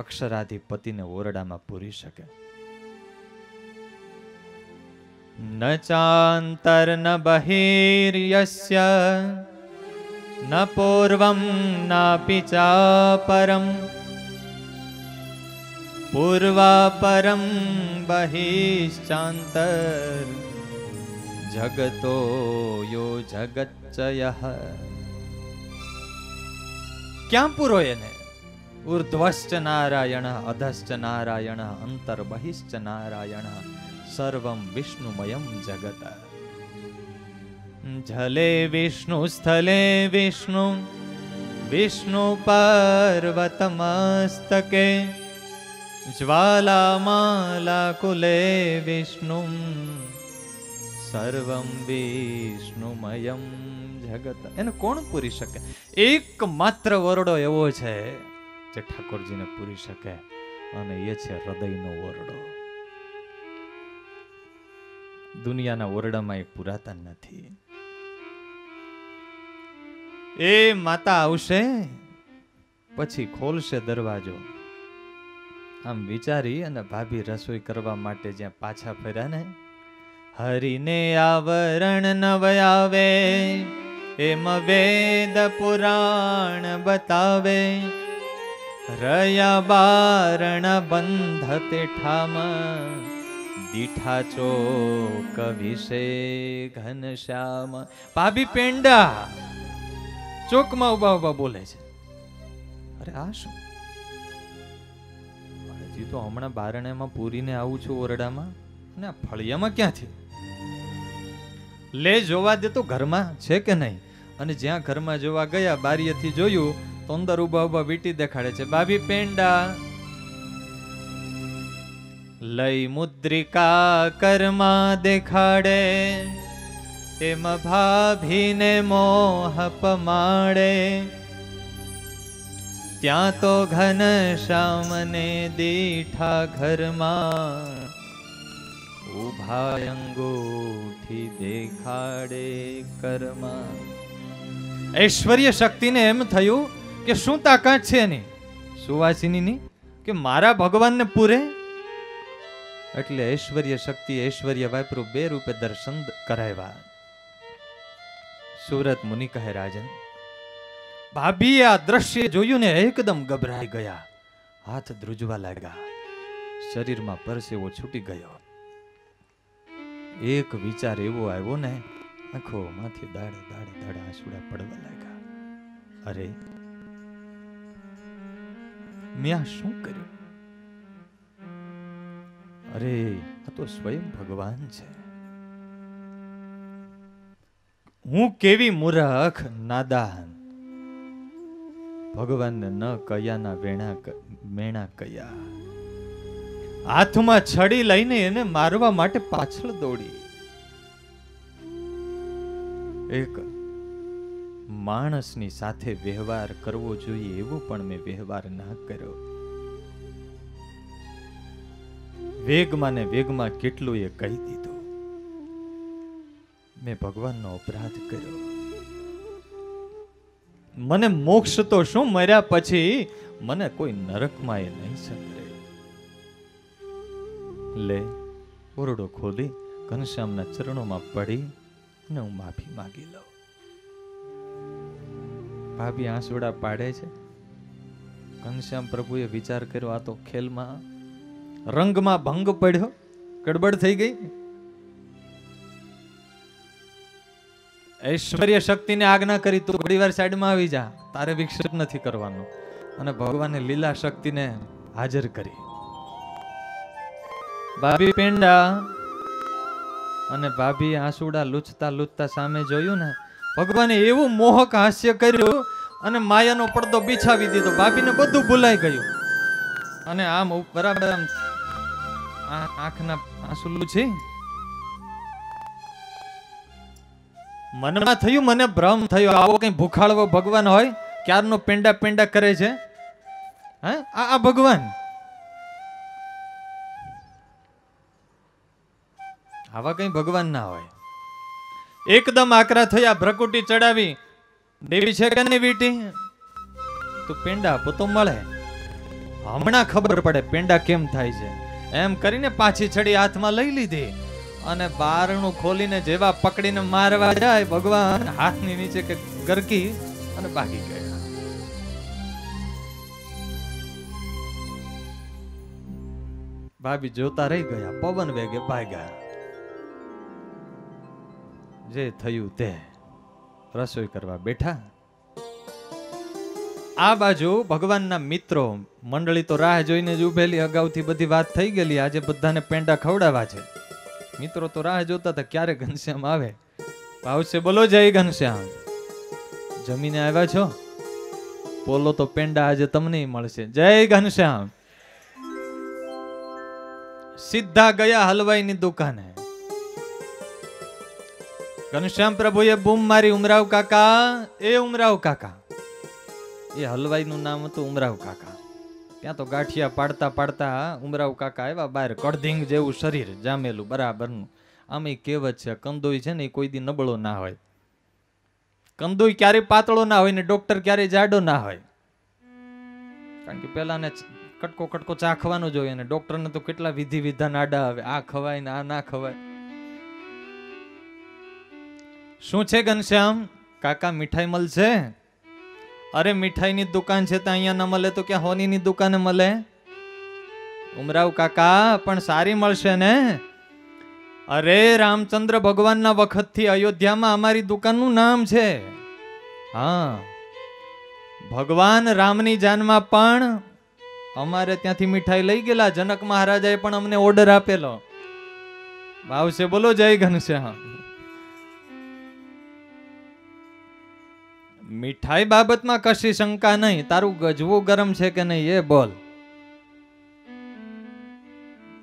અક્ષરાધિપતિને ઓરડામાં પૂરી શકે? ન ચાંતર ન બહિર્યસ્ય ન પૂર્વમ નાપી ચાપરમ પૂર્વાપરમ બહિશ્ચાંતર જગતો યો જગચ્ચયઃ. ક્યાં પૂરો એને? ઉર્ધ્વશ્ચ નારાયણ અધશ્ચ નારાયણ અંતર બહિશ્ચ નારાયણ સર્વમ વિષ્ણુમયમ જગત. જલે વિષ્ણુ સ્થલે વિષ્ણુ વિષ્ણુ પર્વતમસ્તકે જ્વાલામાલા કુલે વિષ્ણુ સર્વમ વિષ્ણુમયમ જગત. એને કોણ પૂરી શકે? એક માત્ર ઓરડો એવો છે જે ઠાકોરજીને પૂરી શકે, અને એ છે હૃદયનો ઓરડો. દુનિયાના ઓરડામાં એ પુરાતા નથી. એ માતા આવશે પછી ખોલશે દરવાજો. આમ વિચારી અને ભાભી રસોઈ કરવા માટે જ્યાં પાછા ફર્યા ને, હરિને આવરણ નવ આવે એમ વેદ પુરાણ બતાવે, રયા બારણ બંધ તેઠામ દીઠા ચોક વિશે ઘનશ્યામ. ભાભી પેંડા ચોકમાં ઉભા ઉભા બોલે છે. અરે આ શું? હજી તો હમણાં બારણામાં પૂરીને આવું છું ઓરડામાં, અને આ ફળિયામાં ક્યાંથી? લે જોવા દે તો ઘરમાં છે કે નહીં. અને જ્યાં ઘરમાં જોવા ગયા, બારીએથી જોયું તો અંદર ઉભા ઉભા વીંટી દેખાડે છે. ભાભી પેંડા લઈ મુદ્રિકા કર્મા દેખાડે, એમ ભાભીને મોહ પમાડે. ત્યાં તો ઘનશ્યામને દીઠા ઘરમાં ઉભા અંગૂઠી દેખાડે કરમાં. ઐશ્વર્ય શક્તિને એમ થયું કે શું તાકાત છે એની સુવાસિનીની કે મારા ભગવાનને પૂરે. એટલે ઐશ્વર્ય શક્તિ ઐશ્વર્ય વાપરું બે રૂપે દર્શન કરાવ્યા. સુરત મુનિ કહે, રાજન ભાભીએ આ દ્રશ્ય જોયું ને એકદમ ગભરાઈ ગયા, હાથ ધ્રુજવા લાગ્યા, શરીરમાં પરસેવો છૂટી ગયો. એક વિચાર એવો આવ્યો ને, આંખોમાંથી દાડે દાડે દાડે આંસુડા પડવા લાગ્યા. અરે મેં આ શું કર્યું? અરે આ તો સ્વયં ભગવાન છે. હું કેવી મૂર્ખ નાદાન, ભગવાનને ન કયાના મેણા કયા. હાથમાં છડી લઈને એને મારવા માટે પાછળ દોડી. એક માણસની સાથે વ્યવહાર કરવો જોઈએ એવો પણ મેં વ્યવહાર ના કર્યો. વેગમાં ને વેગમાં કેટલું એ કહી દીધું. મેં ભગવાનનો અપરાધ કર્યો. મને મોક્ષ તો શું, મર્યા પછી મને કોઈ નરકમાં એ નહીં સંગ્રહે. લે ઓરડો ખોલી ઘનશ્યામના ચરણોમાં પડી અને હું માફી માંગી લઉં. ભાભી આંસુડા પાડે છે. ઘનશ્યામ પ્રભુએ વિચાર કર્યો, આ તો ખેલમાં રંગમાં ભંગ પડ્યો, ગડબડ થઈ ગઈ. ઐશ્વર્ય શક્તિને આજ્ઞા કરી, તું ઘણી વાર સાઈડમાં આવી જા, તારે વિક્ષેપ નથી કરવાનો. અને ભગવાને લીલા શક્તિને હાજર કરી. ભાભી પેંડા અને ભાભી આંસુડા લૂછતા લૂછતા સામે જોયું ને, ભગવાને એવું મોહક હાસ્ય કર્યું અને માયાનો પડદો બિછાવી દીધો. ભાભીને બધું ભૂલાઈ ગયું અને આમ બરાબર આમ આંખના આંસુ લૂછી. મનમાં થયું, મને ભ્રમ થયો, આવો કઈ ભૂખાળવો ભગવાન હોય? ક્યારનો પેંડા પેંડા કરે છે હે આ ભગવાન? આવા કઈ ભગવાન ના હોય. એકદમ આકરા થયા, ભ્રકુટી ચડાવી. દેવી છે કે નહીં વીટી? તું પેંડા આપો તો મળે, હમણાં ખબર પડે પેંડા કેમ થાય છે. એમ કરીને પાછી છડી હાથમાં લઈ લીધી અને બારણું ખોલીને જેવા પકડીને મારવા જાય, ભગવાન હાથની નીચે કે ગરકી અને ભાગી ગયા. ભાભી જોતા રહી ગયા, પવન વેગે ભાગ્યા. જે થયું તે રસોઈ કરવા બેઠા. આ બાજુ ભગવાનના મિત્રો મંડળી તો રાહ જોઈને જ ઉભેલી. અગાઉથી બધી વાત થઈ ગયેલી, આજે બધાને પેંડા ખવડાવવા છે. મિત્રો તો રાહ જોતા હતા ક્યારે ઘનશ્યામ આવે. આવશે બોલો જય ઘનશ્યામ. જમીને આવ્યા છો? બોલો તો પેંડા આજે તમને મળશે. જય ઘનશ્યામ. સીધા ગયા હલવાઈની દુકાને. ઘનશ્યામ પ્રભુએ બૂમ મારી, ઉમરાવ કાકા, એ ઉમરાવ કાકા. એ હલવાઈનું નામ હતું ઉમરાવ કાકા. ત્યાં તો ગાંઠિયા પાડતા પાડતા ઉમરાવ કાકા આવ્યા બહાર. કડધીંગ જેવું શરીર, જામેલું બરાબરનું. આમ એ કહેવત છે, કંદોઈ છે ને એ કોઈ દી નબળો ના હોય. કંદોઈ ક્યારેય પાતળો ના હોય ને ડોક્ટર ક્યારેય જાડો ના હોય. કારણ કે પેલાને કટકો કટકો ચાખવાનો જોઈએ અને ડોક્ટરને તો કેટલા વિધિ વિધાન આડા આવે. આ ખવાય ને આ ના ખવાય. શું છે ઘનશ્યામ કાકા, મીઠાઈ મળશે? અરે મીઠાઈની દુકાન છે, ત્યાં અહીંયા ન મળે તો ક્યાં હોનીની દુકાને મળે? ઉમરાવ કાકા પણ સારી મળશે ને? અરે રામચંદ્ર ભગવાનના વખતથી અયોધ્યામાં અમારી દુકાનનું નામ છે. હા, ભગવાન રામની જાનમાં પણ અમારે ત્યાંથી મીઠાઈ લઈ ગયેલા. જનક મહારાજાએ પણ અમને ઓર્ડર આપેલો. ભાવશે બોલો જય ઘનશ્યામ. મીઠાઈ બાબતમાં કશી શંકા નહીં. તારું ગજવું ગરમ છે કે નહીં એ બોલ.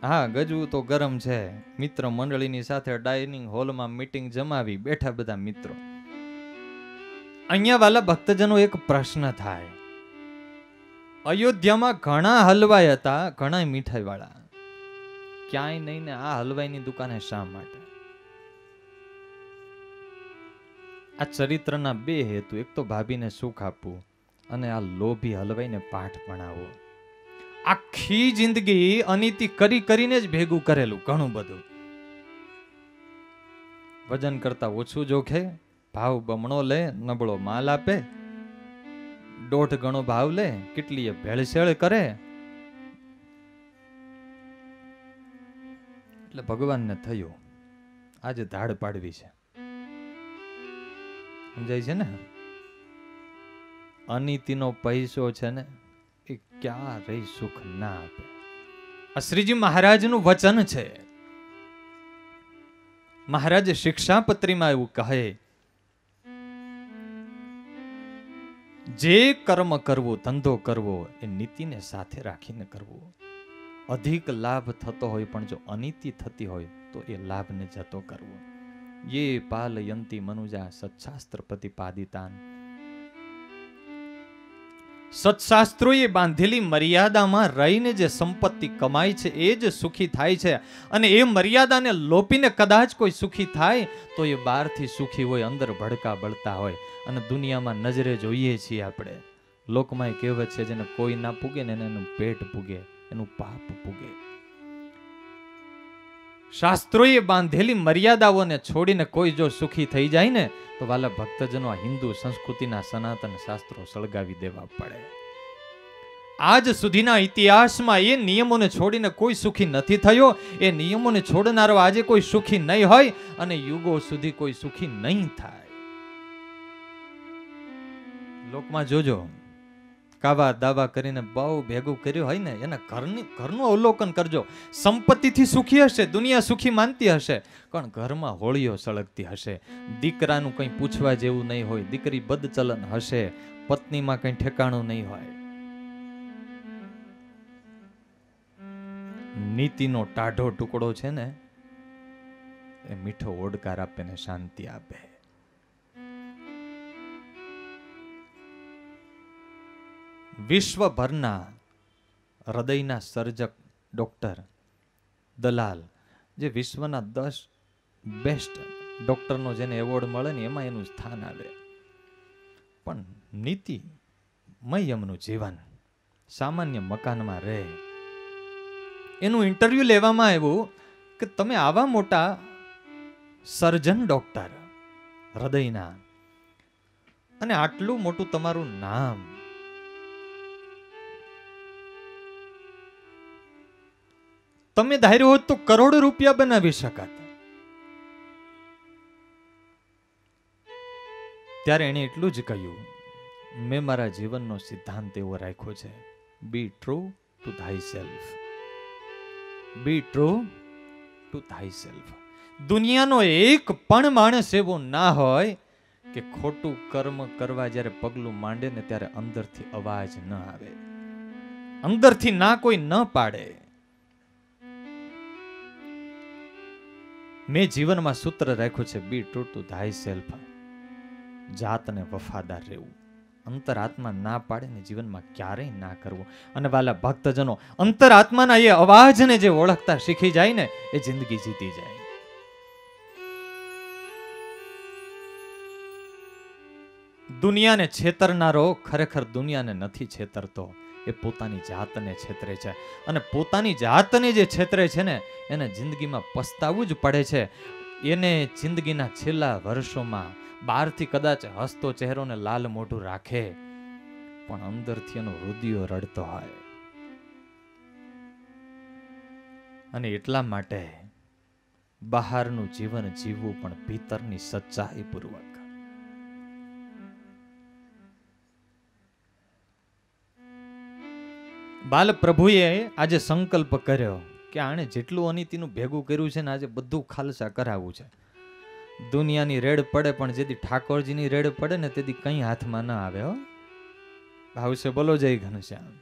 હા, ગજવું તો ગરમ છે. મિત્ર મંડળીની સાથે ડાઇનિંગ હોલમાં મીટિંગ જમાવી બેઠા બધા મિત્રો. અહીંયા વાલા ભક્તજનો એક પ્રશ્ન થાય. અયોધ્યામાં ઘણા હલવાઈ હતા, ઘણા મીઠાઈ વાળા, ક્યાંય નહીં ને આ હલવાઈની દુકાને શા માટે? આ ચરિત્રના બે હેતુ. એક તો ભાભીને સુખ આપવું અને આ લોભી હલવાઈને પાઠ ભણાવવો. આખી જિંદગી અનીતિ કરી કરીને જ ભેગું કરેલું ઘણું બધું. વજન કરતા ઓછું જોખે, ભાવ બમણો લે, નબળો માલ આપે, 1.5 ગણો ભાવ લે, કેટલીય ભેળસેળ કરે. એટલે ભગવાનને થયું આજે ધાડ પાડવી છે. સમજાય છે ને? અનીતિનો પૈસો છે ને એ ક્યારેય સુખ ના આપે. આ શ્રીજી મહારાજનું વચન છે. મહારાજ શિક્ષાપત્રીમાં એવું કહે, જે કર્મ કરવું, ધંધો કરવો એ નીતિને સાથે રાખીને કરવો. અધિક લાભ થતો હોય પણ જો અનીતિ થતી હોય તો એ લાભને જતો કરવો. યે પાલયંતી મનુજા સત્શાસ્ત્ર પ્રતિપાદિતાન. સત્શાસ્ત્રોએ બાંધેલી મર્યાદામાં રહીને જે સંપત્તિ કમાય છે એ જ સુખી થાય છે. અને એ મર્યાદાને લોપીને કદાચ કોઈ સુખી થાય તો એ બહારથી સુખી હોય, અંદર ભડકા બળતા હોય. અને દુનિયામાં નજરે જોઈએ છીએ આપણે, લોકમાં કહેવત છે, જેને કોઈ ના પૂગે ને એનું પેટ પૂગે, એનું પાપ પૂગે. શાસ્ત્રોએ બાંધેલી મર્યાદાઓને છોડીને કોઈ જો સુખી થઈ જાય ને તો વાલા ભક્તજનો આ હિન્દુ સંસ્કૃતિના સનાતન શાસ્ત્રો સળગાવી દેવા પડે. આજ સુધીના ઇતિહાસમાં એ નિયમોને છોડીને કોઈ સુખી નથી થયો. એ નિયમોને છોડનારો આજે કોઈ સુખી નહીં હોય અને યુગો સુધી કોઈ સુખી નહીં થાય. લોકમાં જોજો, કાવા દાવા કરીને બહુ ભેગું કર્યું હોય ને એના ઘરનું અવલોકન કરજો. સંપત્તિથી સુખી હશે, દુનિયા સુખી માનતી હશે, પણ ઘરમાં હોળીઓ સળગતી હશે. દીકરાનું કંઈ પૂછવા જેવું નહીં હોય, દીકરી બદચલન હશે, પત્નીમાં કંઈ ઠેકાણું નહીં હોય. નીતિનો ટાઢો ટુકડો છે ને એ મીઠો ઓડકાર આપે ને શાંતિ આપે. વિશ્વભરના હૃદયના સર્જક ડોક્ટર દલાલ, જે વિશ્વના 10 બેસ્ટ ડોક્ટરનો જેને એવોર્ડ મળે ને એમાં એનું સ્થાન આવે. પણ નીતિમય એમનું જીવન, સામાન્ય મકાનમાં રહે. એનું ઇન્ટરવ્યુ લેવામાં આવ્યું કે તમે આવા મોટા સર્જન ડોક્ટર હૃદયના, અને આટલું મોટું તમારું નામ, તમે ધાર્યું હોત તો કરોડો રૂપિયા બનાવી શકાત. ત્યારે એણે એટલું જ કહ્યું, મેં મારા જીવનનો સિદ્ધાંત એવો રાખ્યો છે, be true to thyself. Be true to thyself. દુનિયાનો એક પણ માણસ એવો ના હોય કે ખોટું કર્મ કરવા જ્યારે પગલું માંડે ને ત્યારે અંદરથી અવાજ ન આવે, અંદરથી ના કોઈ ન પાડે. મેં જીવનમાં સૂત્ર રાખ્યું છે, બી ટ્રુ ટુ થાયસેલ્ફ. જાતને વફાદાર રહેવું, અંતરાત્મા ના પાડે ને જીવનમાં ક્યારેય ના કરવું. અને વાલા ભક્તજનો, અંતરાત્માના એ અવાજને જે ઓળખતા શીખી જાય ને એ જિંદગી જીતી જાય. દુનિયાને છેતરનારો ખરેખર દુનિયાને નથી છેતરતો, એ પોતાની જાતને છેતરે છે. અને પોતાની જાતને જે છેતરે છે ને એને જિંદગીમાં પસ્તાવું જ પડે છે. એને જિંદગીના છેલ્લા વર્ષોમાં બહારથી કદાચ હસતો ચહેરો ને લાલ મોઢું રાખે પણ અંદરથી એનો હૃદય રડતો હોય. અને એટલા માટે બહારનું જીવન જીવવું પણ ભીતરની સચ્ચાઈ પૂર્વક. બાલ પ્રભુએ આજે સંકલ્પ કર્યો કે આણે જેટલું અનીતિનું ભેગું કર્યું છે ને આજે બધું ખાલસા કરાવવું છે. દુનિયાની રેડ પડે પણ જેથી ઠાકોરજીની રેડ પડે ને તેથી કંઈ હાથમાં ના આવે. હો ભાવશે બોલો જય ઘનશ્યામ.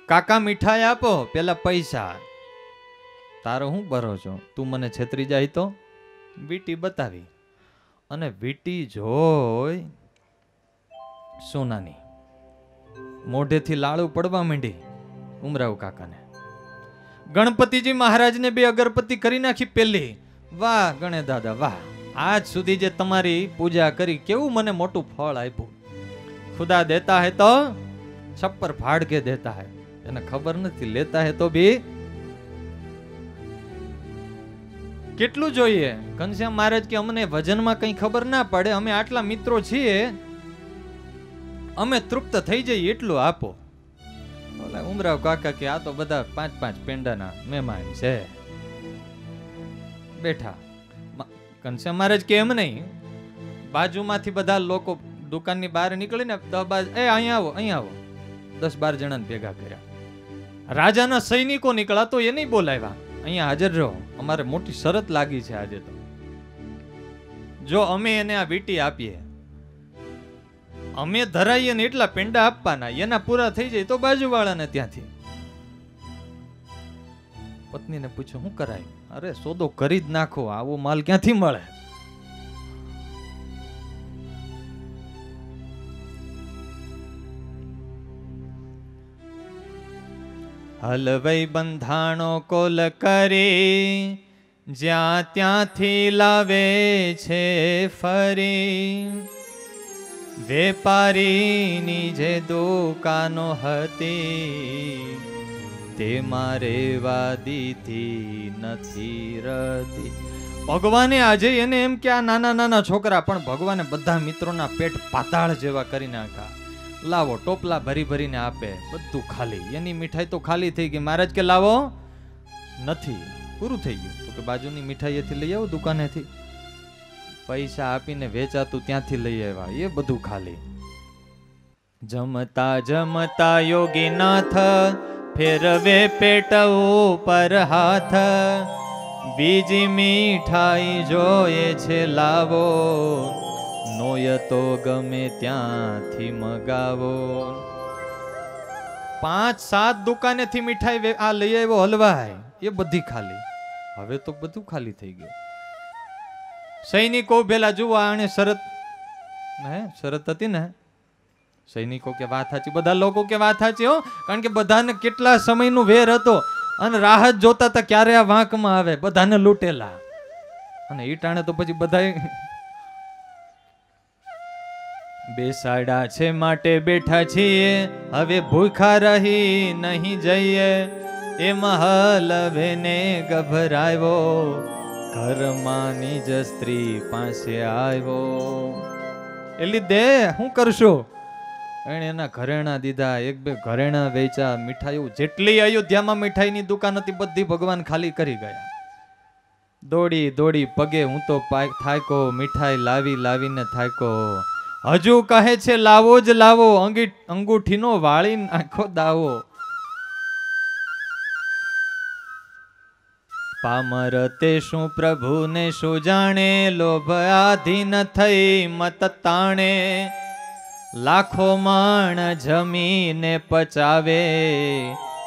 કાકા મીઠાઈ આપો, પેલા પૈસા. તારો હું ભરો છો, તું મને છેતરી જાય તો? વીટી બતાવી અને વીટી જોઈ સોનાની, મોઢેથી લાળું પડવા માંડી ઉમરાવ કાકાને. ગણપતિજી મહારાજને 2 અગરબત્તી કરી નાખી પેલી. વાહ ગણે દાદા વાહ, આજ સુધી જે તમારી પૂજા કરી કેવું મને મોટું ફળ આપ્યું. ખુદા દેતા હે તો છપ્પર ફાડ કે દેતા હે, એને ખબર નથી લેતા હે તો ભી કેટલું જોઈએ. ઘનશ્યામ મહારાજ કે અમને વજનમાં કઈ ખબર ના પડે, અમે આટલા મિત્રો છીએ, અમે તૃપ્ત થઈ જઈએ એટલું આપો. ઓલા ઉમરાવ કાકા કે આ તો બધા 5-5 પેંડાના મહેમાન છે બેઠા. ઘનશ્યામ મહારાજ કે એમ નહીં, બાજુમાંથી બધા લોકો દુકાનની બહાર નીકળીને અહીંયા આવો 10-12 જણાને ભેગા કર્યા. રાજાના સૈનિકો નીકળ્યા તો એ નહીં બોલાવ્યા, અહીંયા હાજર રહો, અમારે મોટી શરત લાગી છે આજે. તો જો અમે એને આ વીંટી આપીએ, અમે ધરાઈએ ને એટલા પેંડા આપવાના, એના પૂરા થઈ જાય તો બાજુવાળાને ત્યાંથી. પત્નીને પૂછ્યું શું કરાય? અરે સોદો કરી જ નાખો, આવો માલ ક્યાંથી મળે? હલવઈ બંધાણો કોલ કરી, જ્યાં ત્યાંથી લાવે છે ફરી. વેપારીની જે દુકાનો હતી, તેમાં રેવા દીધી નથી રતી. ભગવાને આજે એને એમ કે આ નાના નાના છોકરા, પણ ભગવાને બધા મિત્રોના પેટ પાતાળ જેવા કરી નાખ્યા. લાવો, ટોપલા ભરી ભરીને આપે, બધું ખાલી. એની મીઠાઈ તો ખાલી થઈ ગઈ. મહારાજ કે લાવો, નથી, પૂરું થઈ ગયું. તો કે બાજુની મીઠાઈએથી લઈ આવો દુકાનેથી. પૈસા આપીને વેચાતું ત્યાંથી લઈ આવ્યા, એ બધું ખાલી. જમતા જમતા યોગીનાથ ફેરવે પેટ ઉપર હાથ, બીજી મીઠાઈ જોઈએ છે લાવો, નોય તો ગમે ત્યાંથી મગાવો. 5-7 દુકાનેથી મીઠાઈ આ લઈ આવ્યો હલવાય, એ બધી ખાલી. હવે તો બધું ખાલી થઈ ગયું. સૈનિકો પેલા જુઓ, આને શરત હતી ને. સૈનિકો કે વાત સાચી, બધા લોકો કે વાત સાચી હો, કારણ કે બધાને કેટલા સમયનું વેર હતો અને રાહત જોતા હતા ક્યારે આ વાંકમાં આવે. બધાને લૂંટેલા, અને ઈ ટાણે તો પછી બધા બેસાડા છે માટે બેઠા છીએ, હવે ભૂખા રહી નહીં જઈએ. એ મહલ વેને ગભરાયો, ઘરમાંની જ સ્ત્રી પાસે આવ્યો. એટલે દે શું કરશો? એને એના ઘરેણા દીધા, 1-2 ઘરેણા વેચા. મીઠાઈઓ જેટલી અયોધ્યામાં મીઠાઈની દુકાન હતી બધી ભગવાન ખાલી કરી ગયા. દોડી દોડી પગે હું તો થાયકો, મીઠાઈ લાવી લાવીને થાયકો. હજુ કહે છે લાવો જ લાવો, અંગૂઠીનો વાળી નાખો દાવો. પામર તે શું પ્રભુને શું જાણે, લોભ આધીન થઈ મત તાણે. લાખો માણ જમીને પચાવે,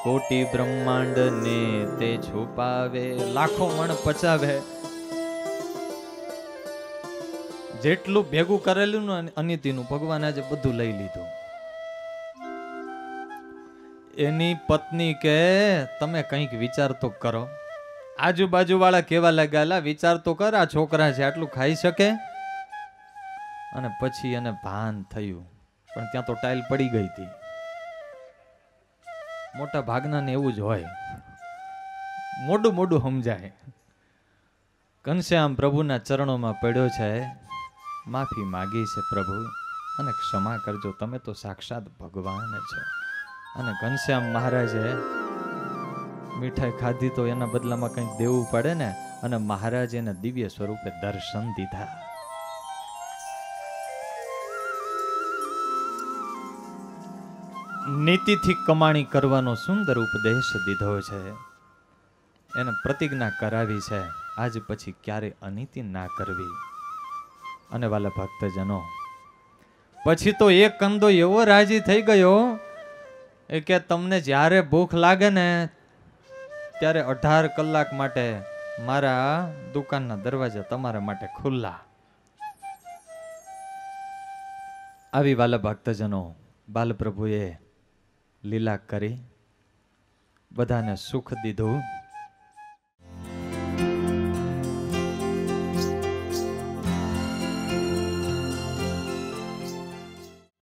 કોટી બ્રહ્માંડ ને તે છુપાવે. લાખો મણ પચાવે, જેટલું ભેગું કરેલું ને અનિતિનું ભગવાન આજે બધું લઈ લીધું. એની પત્ની કે તમે કંઈક વિચાર તો કરો. આજુબાજુ વાળા કેવા લાગ્યા, વિચાર તો કર, આ છોકરા છે આટલું ખાઈ શકે? અને પછી એને ભાન થયું, પણ ત્યાં તો ટાઈલ પડી ગઈ હતી. મોટા ભાગના ને એવું જ હોય, મોડું મોડું સમજાય. ઘનશ્યામ પ્રભુના ચરણોમાં પડ્યો છે, માફી માગી છે પ્રભુ, અને ક્ષમા કરજો, તમે તો સાક્ષાત ભગવાન છો. અને ઘનશ્યામ મહારાજે મીઠાઈ ખાધી તો એના બદલામાં કંઈક દેવું પડે ને, અને મહારાજ એને દિવ્ય સ્વરૂપે દર્શન દીધા. નીતિથી કમાણી કરવાનો સુંદર ઉપદેશ દીધો છે, એને પ્રતિજ્ઞા કરાવી છે, આજ પછી ક્યારે અનીતિ ના કરવી. અને વાલા ભક્તજનો, પછી તો એક કંદો એવો રાજી થઈ ગયો કે તમને જ્યારે ભૂખ લાગે ને ત્યારે 18 કલાક માટે મારા દુકાનના દરવાજા તમારા માટે ખુલ્લા. આવી વાલા ભક્તજનો, બાલપ્રભુએ લીલા કરી બધાને સુખ દીધું.